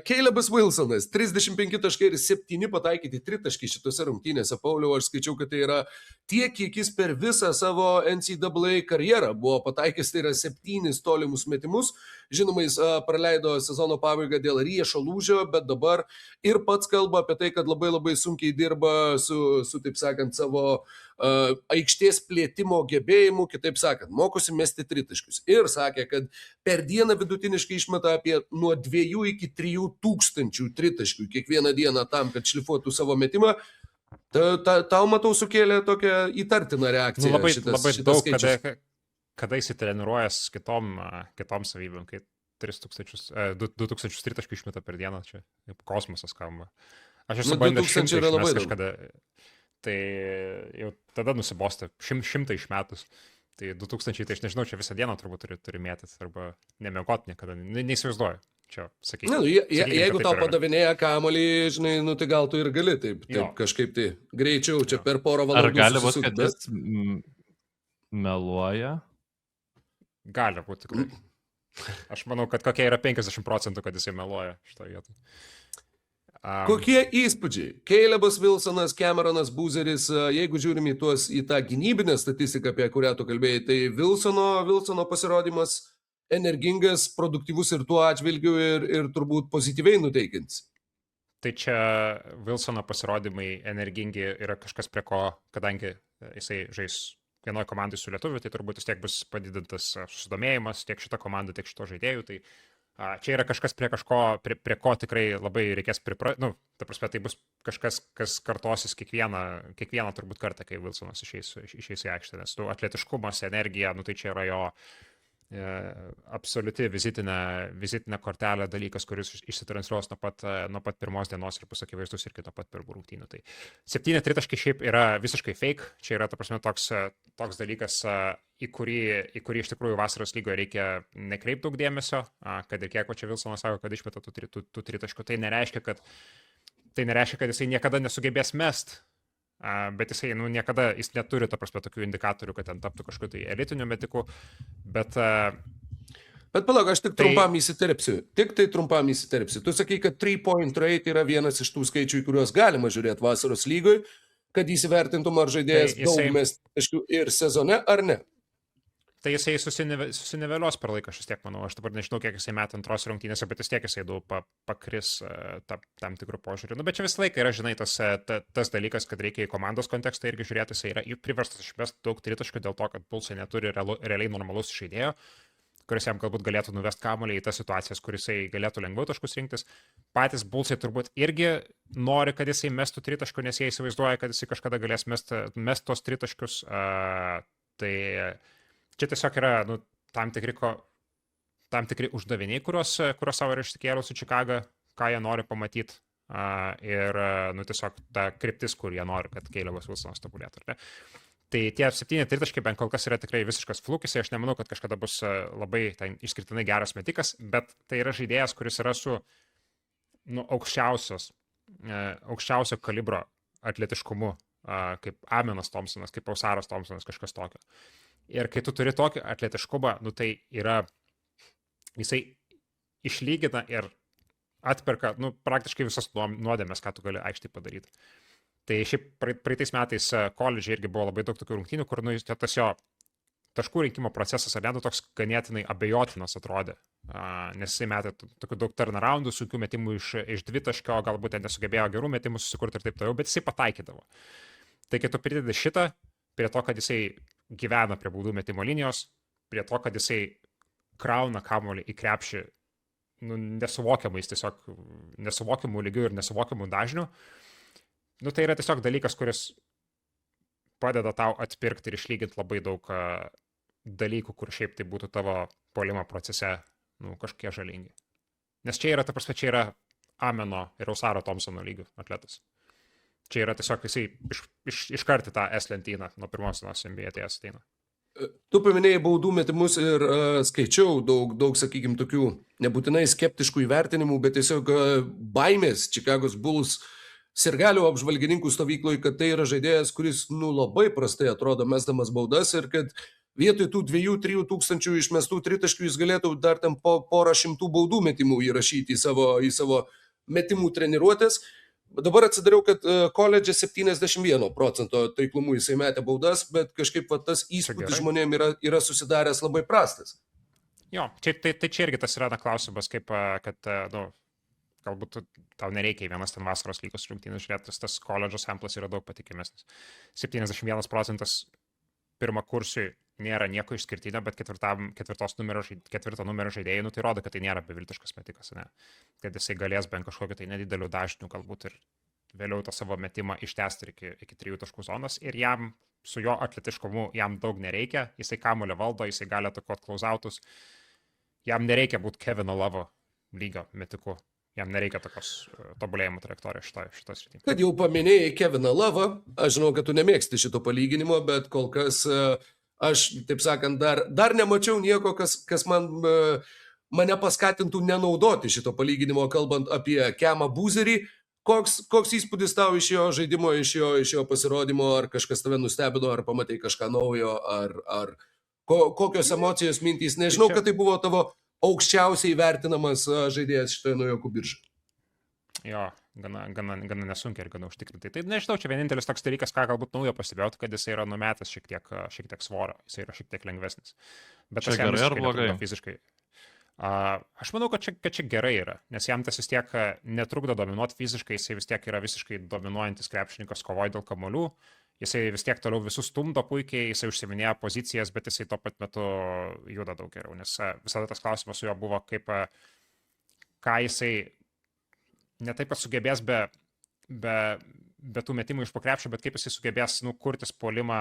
Calebas Wilsonas, 35 taškai ir 7 pataikyti tritaškai šitose rungtynėse. Pauliau, aš skaičiau, kad tai yra tiek, kiek jis per visą savo NCAA karjerą buvo pataikęs, tai yra 7 tolimus metimus. Žinoma, jis praleido sezono pabaigą dėl riešo lūžio, bet dabar ir pats kalba apie tai, kad labai labai sunkiai dirba su taip sakant, savo aikštės plėtimo gebėjimu, kitaip sakant, mokosi mesti tritaškius. Ir sakė, kad per dieną vidutiniškai išmeta apie nuo 2 iki 3 tūkstančių tritaškių kiekvieną dieną tam, kad šlifuotų savo metimą. Tau, matau, sukėlė tokią įtartiną reakciją. Labai šitas daug, skaičius. kada įsitreniruojas kitom savybėm, kai 2000 tritaškių išmeta per dieną, čia kosmosas skamba. Aš esu bandęs 100 išmest kažkada, tai jau tada nusibosta 100 išmetus. Tai 2000, tai aš nežinau, čia visą dieną turbūt turi mėtis, arba nemiegot niekada, neįsivaizduoju. Čia, jeigu tau padavinėja kamuolį, žinai, nu tai gal tu ir gali taip kažkaip tai greičiau, čia per porą valandų. Ar gali būti, kad jis meluoja? Gali būti tikrai. Aš manau, kad kokie yra 50%, kad jisai meluoja šitoje vietoje. Kokie įspūdžiai? Calebas Wilsonas, Cameronas Boozeris, jeigu žiūrim į tą gynybinę statistiką, apie kurią tu kalbėjai, tai Wilsono pasirodymas energingas, produktyvus ir tuo atžvilgiu ir turbūt pozityviai nuteikiantis. Tai čia Wilsono pasirodymai energingi yra kažkas prie ko, kadangi jisai žais vienoje komandai su lietuviu, tai turbūt vis tiek bus padidintas susidomėjimas tiek šito komandų, tiek šito žaidėjų. Tai čia yra kažkas prie ko tikrai labai reikės ta prasme, tai bus kažkas, kas kartosis kiekvieną turbūt kartą, kai Wilsonas išeis į aikštę, nes atletiškumas, energija, tai čia yra jo absoliuti vizitinė kortelė, dalykas, kuris išsitransliuos nuo pat pirmos dienos ir bus akivaizdus ir nuo pat pirmų rungtynių. Tai 7 tritaškai šiaip yra visiškai fake, čia yra ta prasme toks dalykas, į kurį iš tikrųjų vasaros lygoje reikia nekreipti daug dėmesio, kad ir kiek čia Wilsonas sako, kad išmeta tų tritaškų, tai nereiškia, kad jisai niekada nesugebės mest. Bet jisai niekada neturi, ta prasme, tokių indikatorių, kad ten taptų kažkokiu tai elitiniu metiku, bet palauk, aš tik trumpam įsiterpsiu. Tu sakai, kad 3-point rate yra vienas iš tų skaičių, į kuriuos galima žiūrėti vasaros lygoj, kad įsivertintum, ar žaidėjas daug mest taškų ir sezone, ar ne. Tai jisai susiniveliuos per laiką, aš vis tiek manau. Aš dabar nežinau, kiek jisai metė antros rungtynėse, bet vis tiek jisai pakris tam tikrų požiūrių. Bet čia visą laiką yra, žinai, tas dalykas, kad reikia į komandos kontekstą irgi žiūrėti, jisai yra priverstas išmest daug tritaškių dėl to, kad Bullsai neturi realiai normalus žaidėjo, kuris jam galbūt galėtų nuvest kamuolį į tas situacijas, kur jisai galėtų lengviau taškus rinktis. Patys Bullsai turbūt irgi nori, kad jisai mestų tritaškų, nes jie įsivaizduoja, kad jisai kažkada galės mest tos tritaškius. Tai čia tiesiog yra tam tikri uždaviniai, kuriuos savo yra išsikėlus su Chicago, ką jie nori pamatyti. Ir tiesiog ta kryptis, kur jie nori, kad Calebas Wilsonas tobulėtų. Tai tie 7 tritaškai bent kol kas yra tikrai visiškas flukis. Aš nemanau, kad kažkada bus labai išskirtinai geras metikas, bet tai yra žaidėjas, kuris yra su aukščiausio kalibro atletiškumu, kaip Amenas Thompsonas, kaip Ausaras Thompsonas, kažkas tokio. Ir kai tu turi tokį atletiškumą, tai yra, jisai išlygina ir atperka praktiškai visas nuodėmės, ką tu gali aikštėje padaryti. Tai šiaip praeitais metais koledžiai irgi buvo labai daug tokių rungtynių, kur tas jo taškų rinkimo procesas ar net toks ganėtinai abejotinas atrodė, nes jisai metė tokių daug turnaroundų, sunkių metimų iš dvitaškio, galbūt nesugebėjo gerų metimų susikurti ir taip toliau, bet jisai pataikydavo. Tai kai tu pridedi šitą, prie to, kad jisai gyvena prie baudų metimo linijos, prie to, kad jisai krauna kamuolį į krepšį nesuvokiamais, tiesiog nesuvokiamų lygių ir nesuvokiamų dažnių, tai yra tiesiog dalykas, kuris padeda tau atpirkti ir išlyginti labai daug dalykų, kur šiaip tai būtų tavo puolimo procese kažkokie žalingi. Nes čia yra, ta prasme, čia yra Ameno ir Ausaro Thompsono lygių atletas. Čia yra tiesiog jisai iškarti tą S lentyną nuo pirmos dienos NBA atėjęs ateina. Tu paminėjai baudų metimus ir skaičiau daug, sakykime, tokių nebūtinai skeptiškų įvertinimų, bet tiesiog baimės Chicago's Bulls sirgalių apžvalgininkų stovykloje, kad tai yra žaidėjas, kuris labai prastai atrodo mesdamas baudas ir kad vietoj tų 2-3 tūkstančių išmestų tritaškių jis galėtų dar ten porą šimtų baudų metimų įrašyti į savo metimų treniruotės. Dabar atsidariau, kad koledže 71% taiklumų jisai metė baudas, bet kažkaip tas įspūdis žmonėm yra susidaręs labai prastas. Jo, tai čia irgi tas yra klausimas, kaip, kad, galbūt tau nereikia vienas ten vasaros lygos rungtynių žiūrėti, tas koledžo samplas yra daug patikimesnis. 71% pirmakursiui nėra nieko išskirtinio, bet ketvirto numerio žaidėjai, tai rodo, kad tai nėra beviltiškas metikas, ne? Kad jisai galės bent kažkokiu tai nedideliu dažniu galbūt ir vėliau tą savo metimą ištęsti iki 3 taškų zonos ir jam su jo atletiškumu jam daug nereikia, jisai kamuolį valdo, jisai gali atakuoti closeoutus, jam nereikia būti Kevino Lovo lygio metiku. Jam nereikia tokios tobulėjimo trajektorijos šitą sritį. Kad jau paminėjai Keviną Lovą, aš žinau, kad tu nemėgsti šito palyginimo, bet kol kas aš, taip sakant, dar nemačiau nieko, kas mane paskatintų nenaudoti šito palyginimo, kalbant apie Kemą Boozerį. Koks įspūdis tau iš jo žaidimo, iš jo pasirodymo, ar kažkas tave nustebino, ar pamatai kažką naujo, ar kokios emocijos, mintys. Nežinau, kad tai buvo tavo aukščiausiai vertinamas žaidėjas šitoje naujokų biržoje. Jo, gana nesunkiai ir gana užtikrintai. Tai nežinau, čia vienintelis toks dalykas, ką galbūt naujo pastebėjau, kad jis yra numetęs šiek tiek svorio, jis yra šiek tiek lengvesnis. Bet čia gerai ar blogai? Fiziškai. Aš manau, kad čia gerai yra, nes jam tas vis tiek netrukdo dominuoti fiziškai, jisai vis tiek yra visiškai dominuojantis krepšininkas kovoja dėl kamuolių. Jisai vis tiek toliau visus stumdo puikiai, jisai užsiminėja pozicijas, bet jisai tuo pat metu juda daug geriau, nes visada tas klausimas su juo buvo, ką jisai ne taip pat sugebės be tų metimų iš po krepšio, bet kaip jisai sugebės kurtis puolimą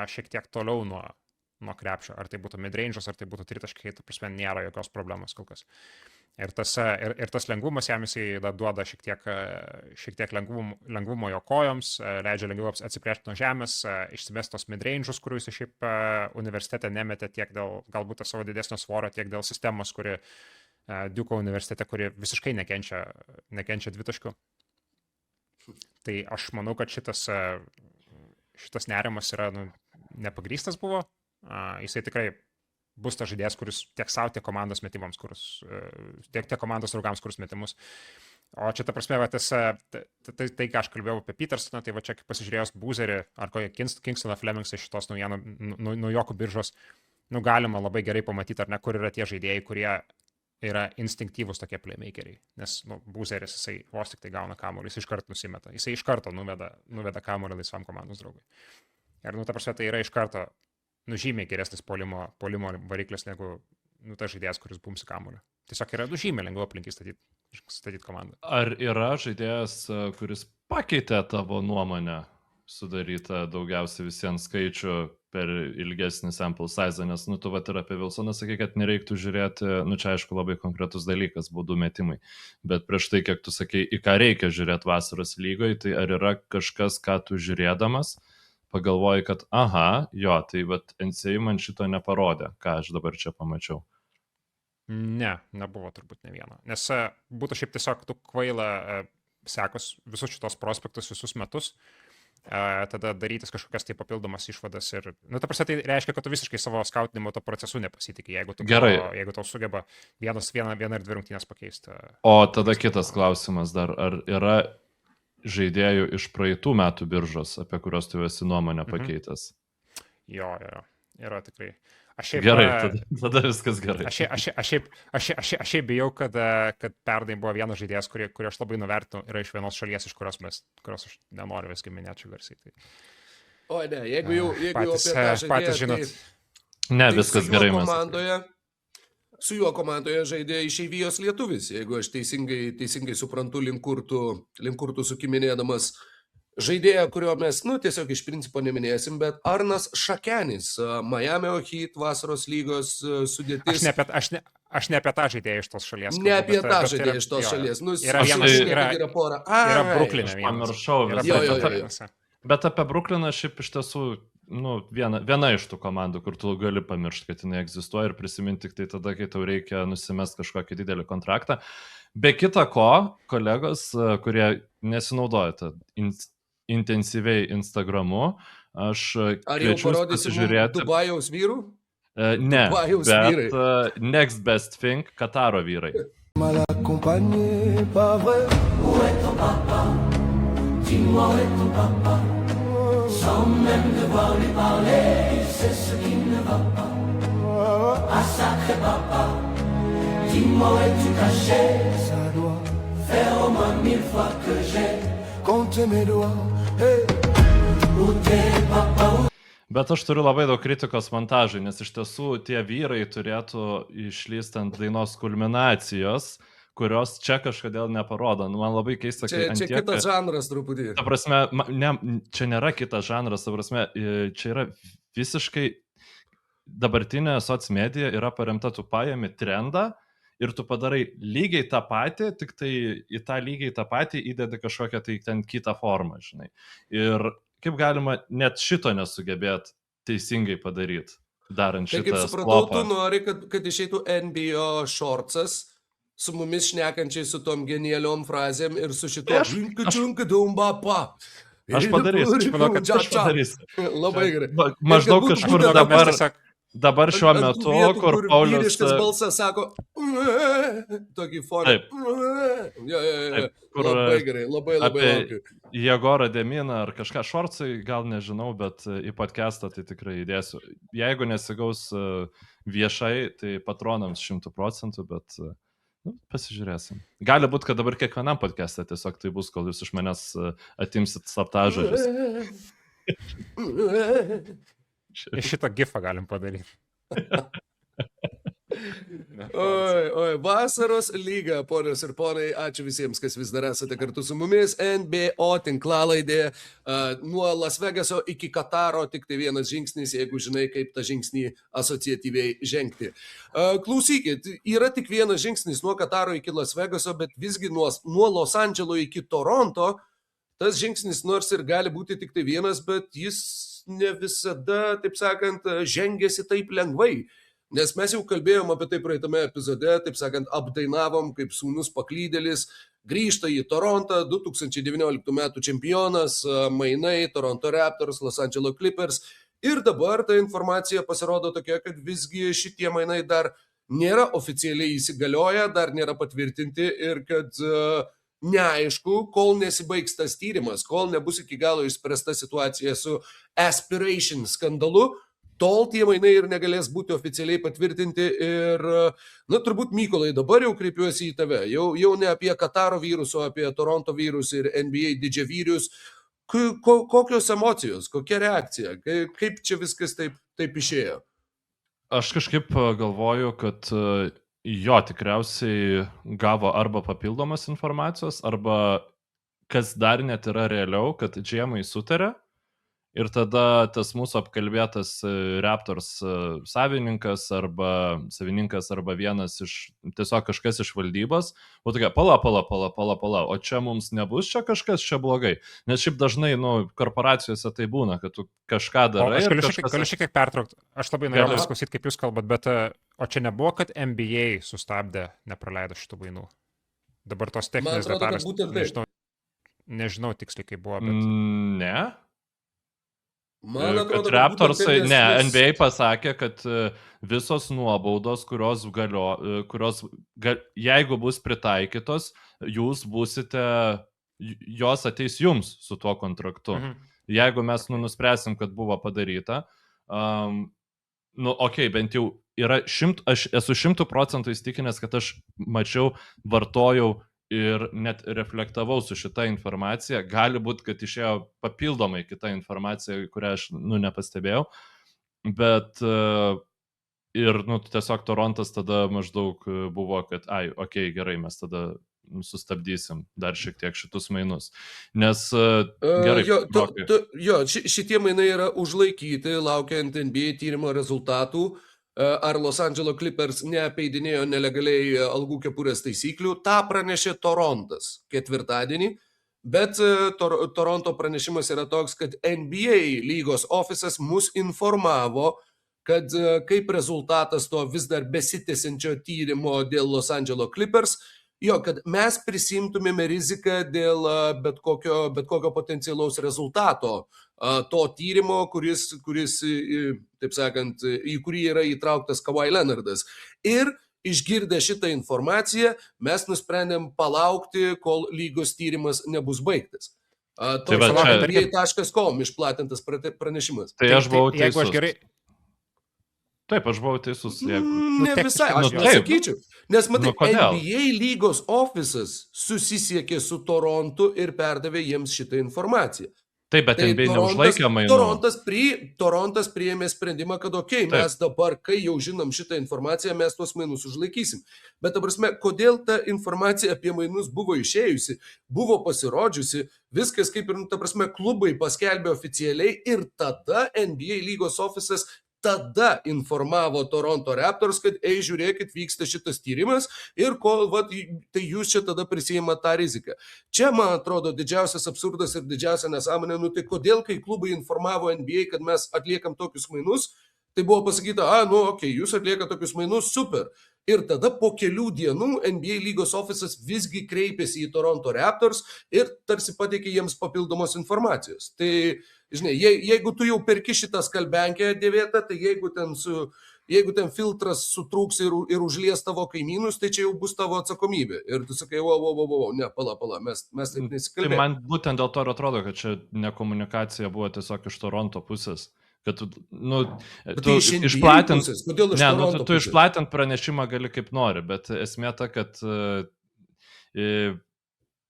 šiek tiek toliau nuo krepšio, ar tai būtų midrange'as, ar tai būtų tritaškiai, tai prasme nėra jokios problemos kol kas. Ir tas lengvumas jam jisai duoda šiek tiek lengvumo jo kojoms, leidžia lengviau atsiplėšti nuo žemės, išsimesti tos midrange'us, kurių jisai šiaip universitete nemetė tiek dėl galbūt savo didesnio svorio, tiek dėl sistemos, kuri Duke universitete, kuri visiškai nekenčia dvitaškių. Tai aš manau, kad šitas nerimas yra nepagrįstas buvo. Jisai tikrai bus tas žaidėjas, kuris tiek savo, tiek komandos metimams, tiek komandos draugams, kuris metimus. O čia ta prasme, tai ką aš kalbėjau apie Petersoną, tai va čia kaip pasižiūrėjus Boozerį ar Kingstoną Flemingsą iš šitos naujokų biržos, galima labai gerai pamatyti, ar ne, kur yra tie žaidėjai, kurie yra instinktyvūs tokie playmakeriai. Nes Boozeris, jisai vos tik tai gauna kamuolį, jis iš karto nusimeta, jisai iš karto nuveda kamuolį laisvam komandos draugui. Ir ta prasme, tai yra iš karto žymiai geresnis puolimo variklis negu tas žaidėjas, kuris bumsi kamuolį. Tiesiog yra žymiai lengviau aplinkį statyti komandą. Ar yra žaidėjas, kuris pakeitė tavo nuomonę, sudarytą daugiausiai visiems skaičių per ilgesnį sample size, nes tu vat ir apie Wilsoną sakai, kad nereiktų žiūrėti, čia aišku labai konkretus dalykas, baudų metimai, bet prieš tai, kiek tu sakai, į ką reikia žiūrėti vasaros lygoje, tai ar yra kažkas, ką tu žiūrėdamas pagalvoji, kad tai vat NCAA man šito neparodė, ką aš dabar čia pamačiau. Ne, nebuvo turbūt ne vieno. Nes būtų šiaip tiesiog tu kvaila sekus visus šitos prospektus visus metus, tada darytis kažkokias tai papildomas išvadas ir, ta prasme, tai reiškia, kad tu visiškai savo skautinimo to procesu nepasitikė, jeigu tau sugeba vieną ir dvi rungtynės pakeisti. O tada kitas klausimas dar, ar yra žaidėjų iš praeitų metų biržos, apie kurios tu esi nuomonę pakeitęs? Jo, yra tikrai. Gerai, tada viskas gerai. Aš bijau, kad pernai buvo vienas žaidėjas, kurį aš labai nuvertinu, yra iš vienos šalies, iš kurios aš nenoriu viskai minėti garsiai. Tai... O ne, jeigu jau patys žinot. Ne, viskas gerai mes. Su juo komandoje žaidė išeivijos lietuvis, jeigu aš teisingai suprantu, link kur tu sukiminėdamas žaidėją, kurio mes, tiesiog iš principo neminėsim, bet Arnas Šakenis, Miami Heat vasaros lygos sudėtis. Aš ne apie tą žaidėją iš tos šalies. Ne apie tą žaidėją iš tos šalies. Yra pora. Yra Brukline vienas. Pamiršau. Bet apie Brukliną šiaip iš tiesų viena iš tų komandų, kur tu gali pamiršti, kad jinai egzistuoja ir prisiminti tik tai tada, kai tau reikia nusimest kažkokį didelį kontraktą. Be kita ko, kolegos, kurie nesinaudoja tą intensyviai Instagramu, aš kviečiu pasižiūrėti. Dubajaus vyrų? Ne, Dubajaus bet vyrai. Next Best Thing Kataro vyrai. Mal accompagné, pas vrai. Où est ton papa? Dis-moi où est ton papa? Sans même devoir lui parler, c'est ce qui ne va pas. Ah sacré papa, dis-moi où es-tu caché? Ça doit Faire au moins 1000 fois que j'ai compter mes doigts. Hey. Où t'es papa? Où Bet aš turiu labai daug kritikos montažai, nes iš tiesų tie vyrai turėtų išlysti ant dainos kulminacijos, kurios čia kažkodėl neparodo. Man labai keista, kai Čia kitas žanras truputį. Ta prasme, čia nėra kitas žanras, ta prasme, čia yra visiškai dabartinė socmedija yra paremta, tu paėmi trendą ir tu padarai lygiai tą patį, tik tai į tą lygiai tą patį įdedi kažkokią tai ten kitą formą, žinai. Ir kaip galima net šito nesugebėt teisingai padaryti, darant Tai šitą kaip supratau, tu slopą. nori, kad išeitų NBA shortsas su mumis šnekančiai su tom genialiom frazėm ir su šito dumbapa. Aš padarysiu, manau, kad aš padarysiu. Labai gerai. Maždaug Ir kad būtų kažkur būtent dabar, tiesiog dabar šiuo ant tų metu, vietų, kur Paulius... vyriškas balsas sako tokį foną. Taip. Jo. Taip, kur, Labai gerai, labai apie laukiu. Jegorą Deminą ar kažką šorcai, gal nežinau, bet į podcastą tai tikrai įdėsiu. Jeigu nesigaus viešai, tai patronams 100%, bet pasižiūrėsim. Gali būti, kad dabar kiekvienam podcast'e tiesiog tai bus, kol jūs iš manęs atimsit slaptažodžius. iš šito gifą galim padaryti. Oi, vasaros lyga, ponios ir ponai, ačiū visiems, kas vis dar esate kartu su mumis. NBO tinklalaidė nuo Las Vegaso iki Kataro, tik tai vienas žingsnis, jeigu žinai, kaip tą žingsnį asociatyviai žengti. Klausykit, yra tik vienas žingsnis nuo Kataro iki Las Vegaso, bet visgi nuo Los Andželo iki Toronto, tas žingsnis nors ir gali būti tik tai vienas, bet jis ne visada, taip sakant, žengėsi taip lengvai. Nes mes jau kalbėjom apie tai praeitame epizode, taip sakant, apdainavom, kaip sūnus paklydėlis, grįžta į Torontą, 2019 metų čempionas, mainai, Toronto Raptors, Los Angeles Clippers. Ir dabar ta informacija pasirodo tokia, kad visgi šitie mainai dar nėra oficialiai įsigalioję, dar nėra patvirtinti ir kad neaišku, kol nesibaigs tas tyrimas, kol nebus iki galo išspręsta situacija su Aspiration skandalu, tol tie mainai ir negalės būti oficialiai patvirtinti ir, turbūt Mykolai, dabar jau kreipiuosi į tave, jau ne apie Kataro vyrus, o apie Toronto vyrus ir NBA didžiavyrius. Kokios emocijos, kokia reakcija, kaip čia viskas taip išėjo? Aš kažkaip galvoju, kad jo tikriausiai gavo arba papildomas informacijos, arba kas dar net yra realiau, kad GM-ai sutarė. Ir tada tas mūsų apkalbėtas Raptors savininkas arba vienas iš, tiesiog kažkas iš valdybos, o tokia, pala, o čia mums nebus čia kažkas, čia blogai. Nes šiaip dažnai, korporacijose tai būna, kad tu kažką darai. Galiu šiek tiek pertraukti. Aš labai norėjau pasiklausyti, kaip jūs kalbat, bet o čia nebuvo, kad NBA sustabdė, nepraleido šitų mainų. Dabar tos techninės detalės, nežinau tiksliai, kaip buvo, bet... Ne. Man atrodo, kad Raptorsai, NBA pasakė, kad visos nuobaudos, jeigu bus pritaikytos, jūs būsite, jos ateis jums su tuo kontraktu. Jeigu mes nuspręsim, kad buvo padaryta, bent jau yra aš esu 100% įstikinęs, kad aš mačiau, vartojau ir net reflektavau su šitą informaciją. Gali būti, kad išėjo papildomai kita informacija, kurią aš nepastebėjau. Bet tiesiog Torontas tada maždaug buvo, kad gerai, mes tada sustabdysim dar šiek tiek šitus mainus. Nes gerai. Šitie mainai yra užlaikyti, laukiant NBA tyrimo rezultatų. Ar Los Angeles Clippers neapeidinėjo nelegaliai algų kepurės taisyklių, tą pranešė Torontas ketvirtadienį. Bet Toronto pranešimas yra toks, kad NBA lygos ofisas mus informavo, kad kaip rezultatas to vis dar besitęsiančio tyrimo dėl Los Angeles Clippers, kad mes prisimtumėme riziką dėl bet kokio potencialaus rezultato to tyrimo, kuris, taip sakant, į kurį yra įtrauktas Kawhi Leonardas. Ir išgirdę šitą informaciją, mes nusprendėm palaukti, kol lygos tyrimas nebus baigtas. Tai va čia- NBA.com išplatintas pranešimas. Tai aš buvau Jeigu aš teisus. gerai... Taip, aš buvau teisus. Jeigu... Ne techniškai visai, nu aš taip. nesakyčiau. Nes matai, Nu, kodėl? NBA lygos ofisas susisiekė su Torontu ir perdavė jiems šitą informaciją. Taip, bet NBA neužlaikė mainų. Torontas priėmė sprendimą, kad mes dabar, kai jau žinom šitą informaciją, mes tuos mainus užlaikysim. Bet, ta prasme, kodėl ta informacija apie mainus buvo išėjusi, buvo pasirodžiusi, viskas kaip ir, ta prasme, klubai paskelbė oficialiai ir tada NBA lygos ofisas tada informavo Toronto Raptors, kad, žiūrėkit, vyksta šitas tyrimas ir tai jūs čia tada prisijima tą riziką. Čia, man atrodo, didžiausias absurdas ir didžiausia nesąmonė, tai kodėl, kai klubai informavo NBA, kad mes atliekam tokius mainus, tai buvo pasakyta, jūs atliekate tokius mainus, super. Ir tada po kelių dienų NBA lygos ofisas visgi kreipėsi į Toronto Raptors ir tarsi pateikė jiems papildomos informacijos. Tai, žinai, jeigu tu jau perki šitą skalbenkę dėvėtą, tai jeigu ten filtras sutrūks ir užlies tavo kaimynus, tai čia jau bus tavo atsakomybė. Ir tu sakai, ne, pala, mes taip nesikalbėjome. Tai man būtent dėl to ir atrodo, kad čia nekomunikacija buvo tiesiog iš Toronto pusės. Kad tu išplatint pranešimą gali kaip nori, bet esmė ta, kad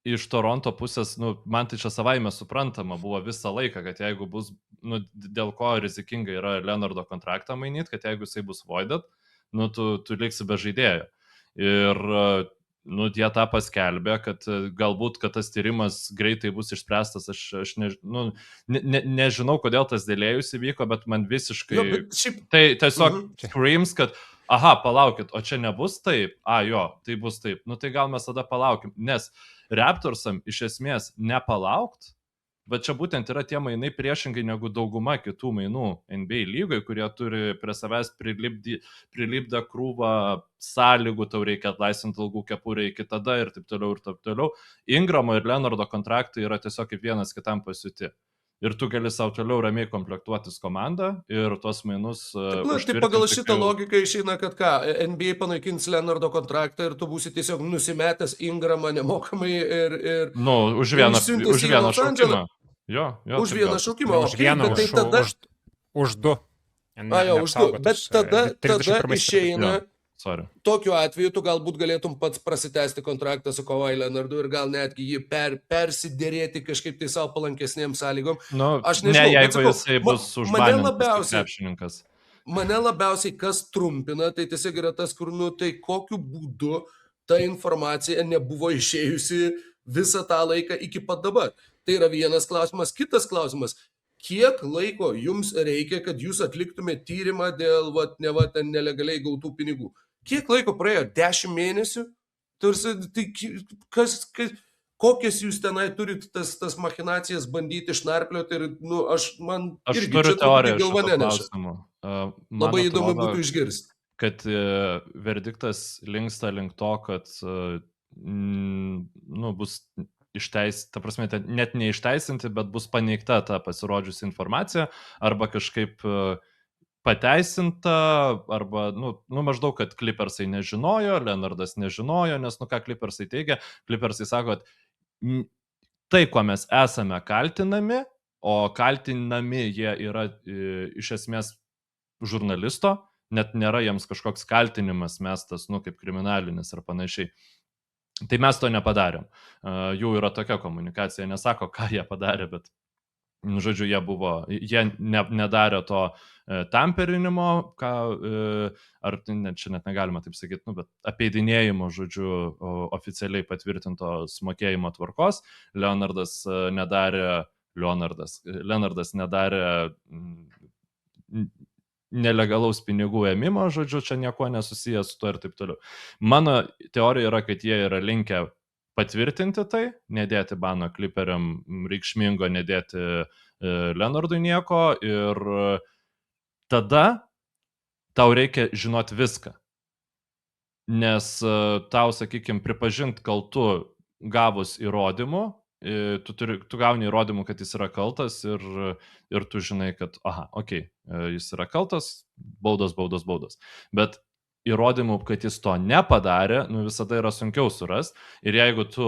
iš Toronto pusės, man tai čia savaime suprantama buvo visą laiką, kad jeigu bus, dėl ko rizikinga yra Leonardo kontraktą mainyti, kad jeigu jisai bus voided, tu liksi be žaidėjo. Ir jie tą paskelbė, kad galbūt, kad tas tyrimas greitai bus išspręstas, aš nežinau, kodėl tas dėlėjus įvyko, bet man visiškai... Tai tiesiog screams, kad palaukit, o čia nebus taip? Tai bus taip. Tai gal mes tada palaukim, nes Raptorsam iš esmės nepalaukt, bet čia būtent yra tie mainai priešingai negu dauguma kitų mainų NBA lygai, kurie turi prie savęs prilipdę krūvą sąlygų, tau reikia atlaisvinti ilgų kepurę iki tada ir taip toliau ir taip toliau. Ingramo ir Leonardo kontraktai yra tiesiog kaip vienas kitam pasiūti. Ir tu gali savo toliau ramiai komplektuotis komandą ir tuos mainus... Tai pagal šitą logiką išeina, kad NBA panaikins Leonardo kontraktą ir tu būsi tiesiog nusimetęs Ingramą nemokamai ir... už vieną šaukimą. Už vieną šaukimą. Už vieną, už du. Už du. Bet tada išeina... Sorry. Tokiu atveju tu galbūt galėtum pats prasitęsti kontraktą su Kawhi Leonardu ir gal netgi jį persidėrėti kažkaip tai savo palankesnėm sąlygom. Aš nežinau, jeigu jisai bus užbanintas krepšininkas. Mane labiausiai kas trumpina, tai tiesiog yra tas, kur, tai kokiu būdu ta informacija nebuvo išėjusi visą tą laiką iki pat dabar. Tai yra vienas klausimas. Kitas klausimas. Kiek laiko jums reikia, kad jūs atliktumėte tyrimą dėl nelegaliai gautų pinigų? Kiek laiko praėjo? 10 mėnesių? Kokias jūs tenai turit tas machinacijas bandyti išnarplioti ir, aš turiu teoriją šito klausimu. Labai įdomu būtų išgirsti. Kad verdiktas linksta link to, kad bus ta prasme, net neišteisinti, bet bus paneigta ta pasirodžiusi informacija, arba kažkaip pateisinta, arba, maždaug, kad Clippersai nežinojo, Leonardas nežinojo, nes, ką Clippersai teigia, Clippersai sako, kad tai, kuo mes esame kaltinami, o kaltinami jie yra iš esmės žurnalisto, net nėra jiems kažkoks kaltinimas mestas, kaip kriminalinis ar panašiai. Tai mes to nepadarėm. Jų yra tokia komunikacija, nesako, ką jie padarė, bet, žodžiu, jie nedarė to tamperinimo, ar čia net negalima taip sakyti, bet apeidinėjimo, žodžiu, oficialiai patvirtintos mokėjimo tvarkos. Leonardas nedarė nelegalaus pinigų ėmimo, žodžiu, čia nieko nesusijęs su to ir taip toliau. Mano teorija yra, kad jie yra linkę patvirtinti tai, nedėti bano Clipperiam reikšmingo, nedėti Leonardui nieko ir tada tau reikia žinoti viską. Nes tau, sakykime, pripažint kaltu gavus įrodymų, tu gauni įrodymų, kad jis yra kaltas ir tu žinai, kad, jis yra kaltas, baudos. Bet įrodymų, kad jis to nepadarė, visada yra sunkiau surasti. Ir jeigu tu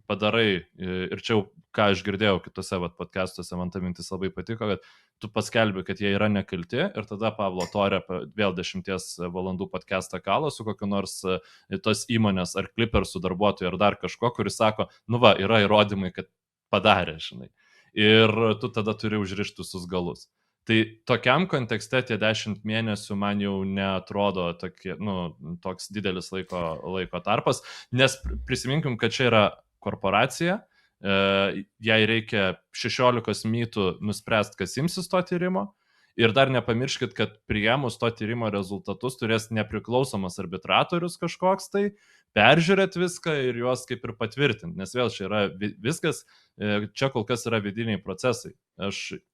padarai, ir čia jau, ką aš girdėjau kitose podcastuose, man ta mintis labai patiko, kad tu paskelbi, kad jie yra nekalti ir tada Pavlo Torė vėl 10 valandų podcastą kalo su kokiu nors tos įmonės ar Clippersų darbuotojų ar dar kažko, kuris sako, yra įrodymai, kad padarė, žinai. Ir tu tada turi užrišti visus galus. Tai tokiam kontekste tie 10 mėnesių man jau neatrodo toks didelis laiko tarpas, nes prisiminkim, kad čia yra korporacija, jai reikia 16 mytų nuspręsti, kas imsis to tyrimo. Ir dar nepamirškit, kad priėmus to tyrimo rezultatus turės nepriklausomas arbitratorius kažkoks tai, peržiūrėti viską ir juos kaip ir patvirtinti. Nes vėl čia yra viskas, čia kol kas yra vidiniai procesai.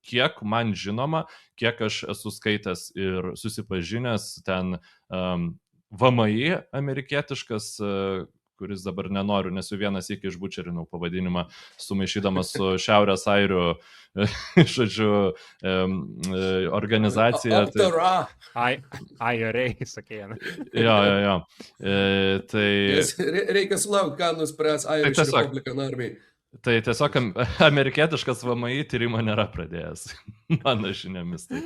Kiek man žinoma, kiek aš esu skaitęs ir susipažinęs ten VMI amerikietiškas, kuris dabar nenoriu, nes jau vienas iki išbučerinau pavadinimą, sumaišydamas su Šiaurės Airių, žodžiu, organizacija. IRA, sakė. Jo. Tai... Reikia sulaukti, ką nuspręs Irish Republican Army. Tai tiesiog amerikietiškas VMI tyrimo nėra pradėjęs, mano žiniomis. Tai.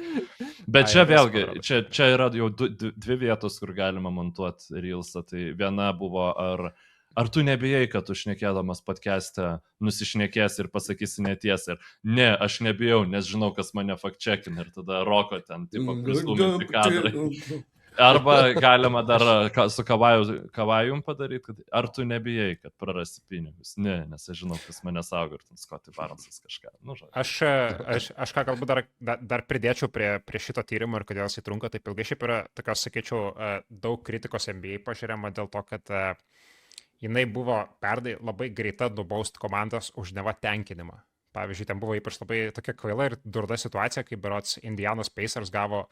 Bet čia vėlgi, čia yra jau 2 vietos, kur galima montuoti Reelsą. Tai viena buvo, ar tu nebijai, kad tu šnekėdamas podcast'e nusišnekėsi ir pasakysi netiesą. Ne, aš nebijau, nes žinau, kas mane fact-checkina ir tada roko ten, tipo, pristūminti kadrai. Arba galima dar su Kavajum padaryti, kad ar tu nebijai, kad prarasi pinigus? Ne, nes aš žinau, kas mane saugo ir ten Scottie Barnesas kažką. Aš ką galbūt dar pridėčiau prie šito tyrimo ir kodėl jis trunka taip ilgai. Šiaip yra tokios, sakyčiau, daug kritikos NBA pažiūrėma dėl to, kad jinai buvo perdai labai greita nubausti komandas už neva tenkinimą. Pavyzdžiui, ten buvo ypač labai tokia kvaila ir durda situacija, kai berods Indianos Pacers gavo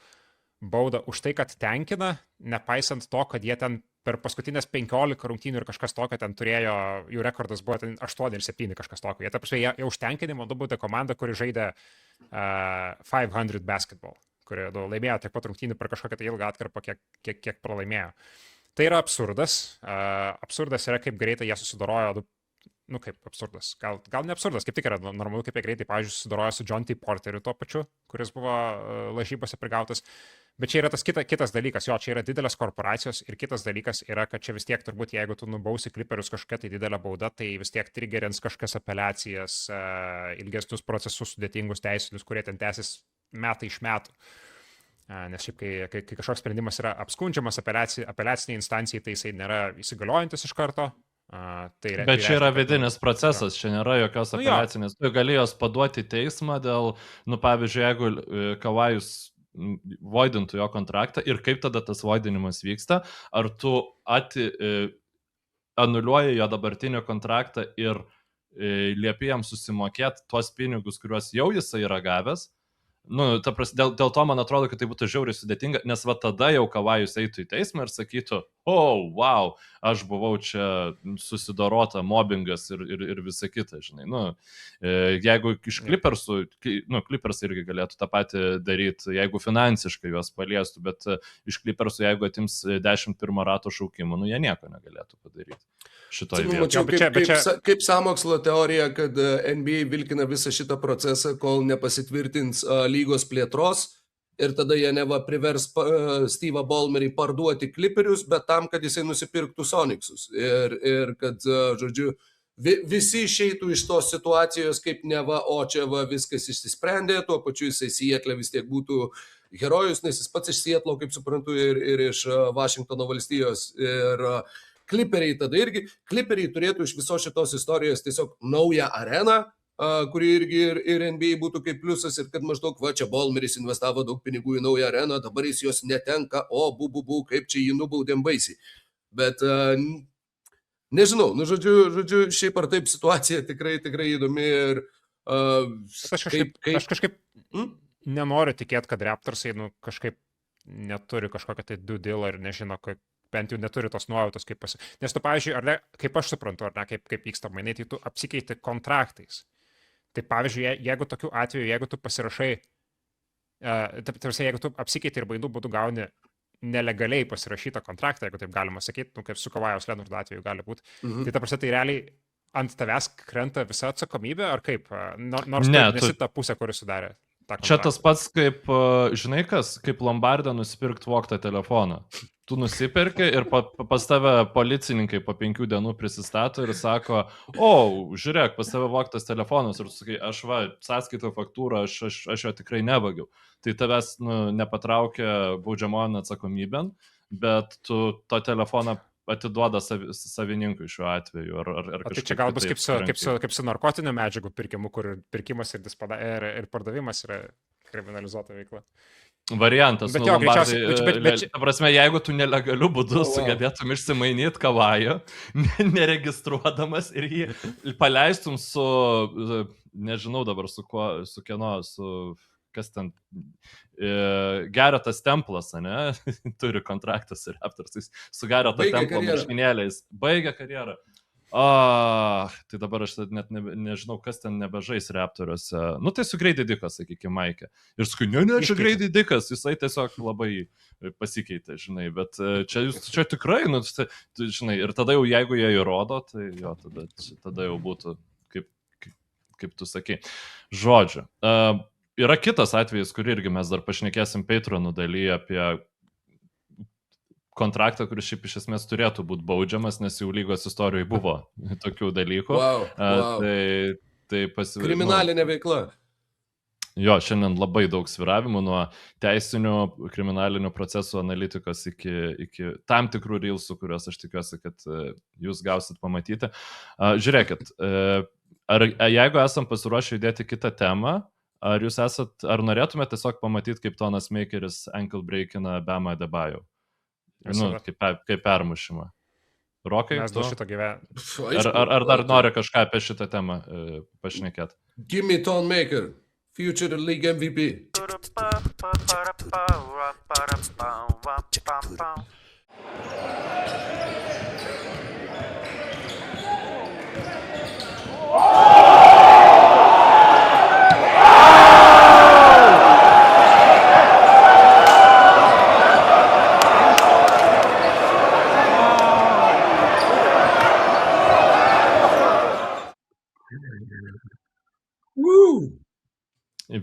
baudą už tai, kad tenkina, nepaisant to, kad jie ten per paskutinės 15 rungtynių ir kažkas tokio ten turėjo, jų rekordas buvo 8 ir 7 kažkas tokio. Jie, ta prasme, jie už tenkinimą nubaudė komandą, kuri žaidė 500 basketball, kuri laimėjo tiek pat rungtynių per kažkokią tai ilgą atkarpą, kiek pralaimėjo. Tai yra absurdas. Absurdas yra, kaip greitai jie susidorojo, kaip absurdas. Gal ne absurdas, kaip tik yra normalu, kaip jie greitai, pavyzdžiui, susidorojo su John T. Porteriu tuo pačiu, kuris buvo lažybose prigautas. Bet čia yra tas kitas dalykas, čia yra didelės korporacijos ir kitas dalykas yra, kad čia vis tiek turbūt, jeigu tu nubausi Clipperius kažkokia tai didelė bauda, tai vis tiek triggerins kažkas apeliacijas, ilgesnius procesus, sudėtingus teisinius, kurie ten tęsis metai iš metų. Nes šiaip, kai kažkoks sprendimas yra apskundžiamas apeliaciniai instancijai, tai jisai nėra įsigaliojantis iš karto. Bet čia yra vidinis procesas, čia nėra jokios apeliacinės. Tu gali jos paduoti teismą dėl, pavyzdžiui, jeigu Kavajus voidintų jo kontraktą ir kaip tada tas voidinimas vyksta, ar tu anuliuoji jo dabartinį kontraktą ir liepi jam susimokėti tuos pinigus, kuriuos jau jisai yra gavęs. Dėl to man atrodo, kad tai būtų žiauriai sudėtinga, nes va tada jau Kavajus eitų į teismą ir sakytų, wow, aš buvau čia susidorota, mobbingas ir visa kita, žinai. Jeigu iš Clippersų, Clippers irgi galėtų tą patį daryti, jeigu finansiškai juos paliestų, bet iš Clippersų, jeigu atims 11 rato šaukimų, jie nieko negalėtų padaryti. Mačiau kaip sąmokslo teorija, kad NBA vilkina visą šitą procesą, kol nepasitvirtins lygos plėtros ir tada jie neva privers Steve'ą Ballmerį parduoti Clipperius, bet tam, kad jisai nusipirktų Sonicsus. Ir kad, žodžiu, visi išeitų iš tos situacijos kaip neva, čia viskas išsisprendė, tuo pačiu jisai Seattle vis tiek būtų herojus, nes jis pats iš Seattle, kaip suprantu, ir iš Vašingtono valstijos. Ir Clipperiai tada irgi, Clipperiai turėtų iš visos šitos istorijos tiesiog naują areną, kuri irgi ir NBA būtų kaip pliusas ir kad maždaug, čia Ballmeris investavo daug pinigų į naują areną, dabar jis jos netenka, kaip čia jį nubaudėm baisiai. Bet Nežinau, nu žodžiu, šiaip ar taip situacija tikrai įdomi ir Aš kažkaip nenoriu tikėti, kad Raptorsai kažkaip neturi kažkokią tai due deal ir nežino, bent jau neturi tos nuojautos, kaip Nes tu, pavyzdžiui, ar ne, kaip aš suprantu, ar ne, kaip vyksta mainai, tai tu apsikeiti kontraktais. Tai pavyzdžiui, jeigu tokiu atveju, jeigu tu pasirašai, jeigu tu apsikeiti ir mainų būdu gauni nelegaliai pasirašytą kontraktą, jeigu taip galima sakyti, kaip su Kavajos Leonardo atveju gali būti, tai ta prasme, tai realiai ant tavęs krenta visa atsakomybė, ar kaip? Nors ne, tu nesi ta pusė, kuris sudarė tą kontraktą. Čia tas pats kaip, žinai kas, kaip Lombardą nusipirkti voktą telefoną. Tu nusipirki ir pas tave policininkai po 5 dienų prisistato ir sako, žiūrėk, pas tave voktas telefonas ir tu sakai, aš sąskaitau faktūrą, aš jo tikrai nevagiau. Tai tavęs nepatraukia baudžiamojon atsakomybėn, bet tu to telefoną atiduoda savininkui šiuo atveju. Tai čia gal bus kaip su narkotinių medžiagų pirkimu, kur pirkimas ir pardavimas yra kriminalizuota veikla. Variantas. Bet jo, greičiausiai. Ta prasme, jeigu tu nelegaliu būdu sugebėtum išsimainyti Kavajų, neregistruodamas ir jį paleistum su, nežinau dabar su kieno, kas ten, Geretas Templas, ne? Turi kontraktas ir Raptorsais, su Gereto Templo mašinėliais. Baigia karjerą. Tai dabar aš net nežinau, kas ten nebežais Raptoriuose. Nu, tai su Grady Dickas, sakykime, Maikė. Ir sakai, ne, čia Grady Dickas, jisai tiesiog labai pasikeitė, žinai, bet čia tikrai, žinai, ir tada jau, jeigu jie įrodo, tai jo, tada jau būtų, kaip tu sakai. Žodžiu. Yra kitas atvejis, kur irgi mes dar pašnekėsim Patreonų dalyje apie kontraktą, kuris šiaip iš esmės turėtų būti baudžiamas, nes jau lygos istorijoje buvo tokių dalykų. Wow. Tai kriminalinė veikla. Jo, šiandien labai daug svyravimų nuo teisinių, kriminalinių procesų analitikos iki tam tikrų reelsų, kuriuos aš tikiuosi, kad jūs gausit pamatyti. Žiūrėkit, jeigu esam pasiruošę judėti kitą temą, ar norėtumėte tiesiog pamatyti, kaip Tonas Makeris ankle breakina Bama Adebayo? Kaip permušimą. Rokai, mes dėl šito gyvenime. Ar dar nori kažką apie šitą temą pašnekėti? Give me Ton Maker, future league MVP.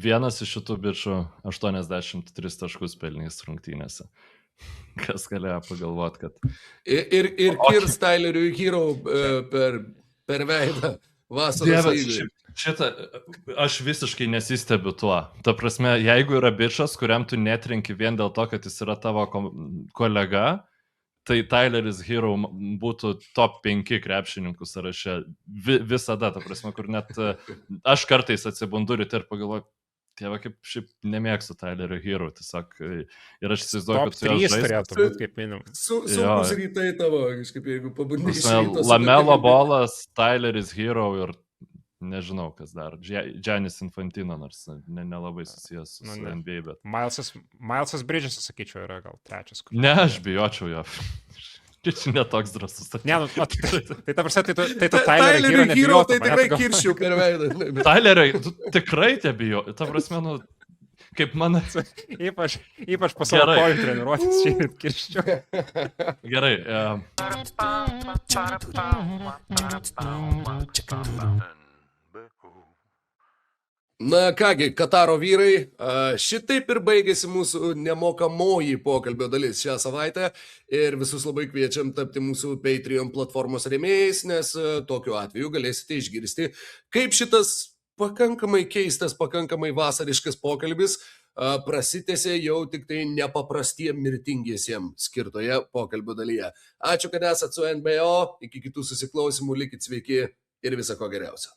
Vienas iš šitų bičių 83 taškus pelnys rungtynėse. Kas galėjo pagalvoti, kad... Ir Kirs Tyleriui Hero per veidą vasaros lygui. Šitą aš visiškai nesistebiu tuo. Ta prasme, jeigu yra bičas, kuriam tu netrenki vien dėl to, kad jis yra tavo kolega, tai Tyleris Hero būtų top 5 krepšininkų sąraše visada, ta prasme, kur net aš kartais atsibundu ryte ir pagalvoju, tėva, kaip šiaip nemėgstu Tylerio Hero, tiesiog, ir aš įsivaizduoju, kad su juo žaisti. Top 3 turėtų būti kaip minimum. Sunkus rytai tavo, kažkaip, jeigu pabandysi. Lamelo Ballas, Tyleris Hero ir nežinau, kas dar. Giannis Infantino, nors nelabai susijęs su NBA, bet... Milesas Bridges, sakyčiau, yra gal trečias. Ne, aš bijočiau jo. Čia netoks drasus. Ne, tai ta prasme, tai tu Tylerio Hero tai tikrai kirščiau per veidą. Tylerio, tu tikrai tebijo. Ta prasme, kaip man... Ypač po savo kojų treniruotis šį kirščiau. Gerai. Na kągi, Kataro vyrai, šitaip ir baigėsi mūsų nemokamoji pokalbio dalis šią savaitę ir visus labai kviečiam tapti mūsų Patreon platformos rėmėjais, nes tokiu atveju galėsite išgirsti, kaip šitas pakankamai keistas, pakankamai vasariškas pokalbis prasitęsė jau tik tai nepaprastiem mirtingiesiem skirtoje pokalbio dalyje. Ačiū, kad esat su NBO, iki kitų susiklausimų, likit sveiki ir viso ko geriausio.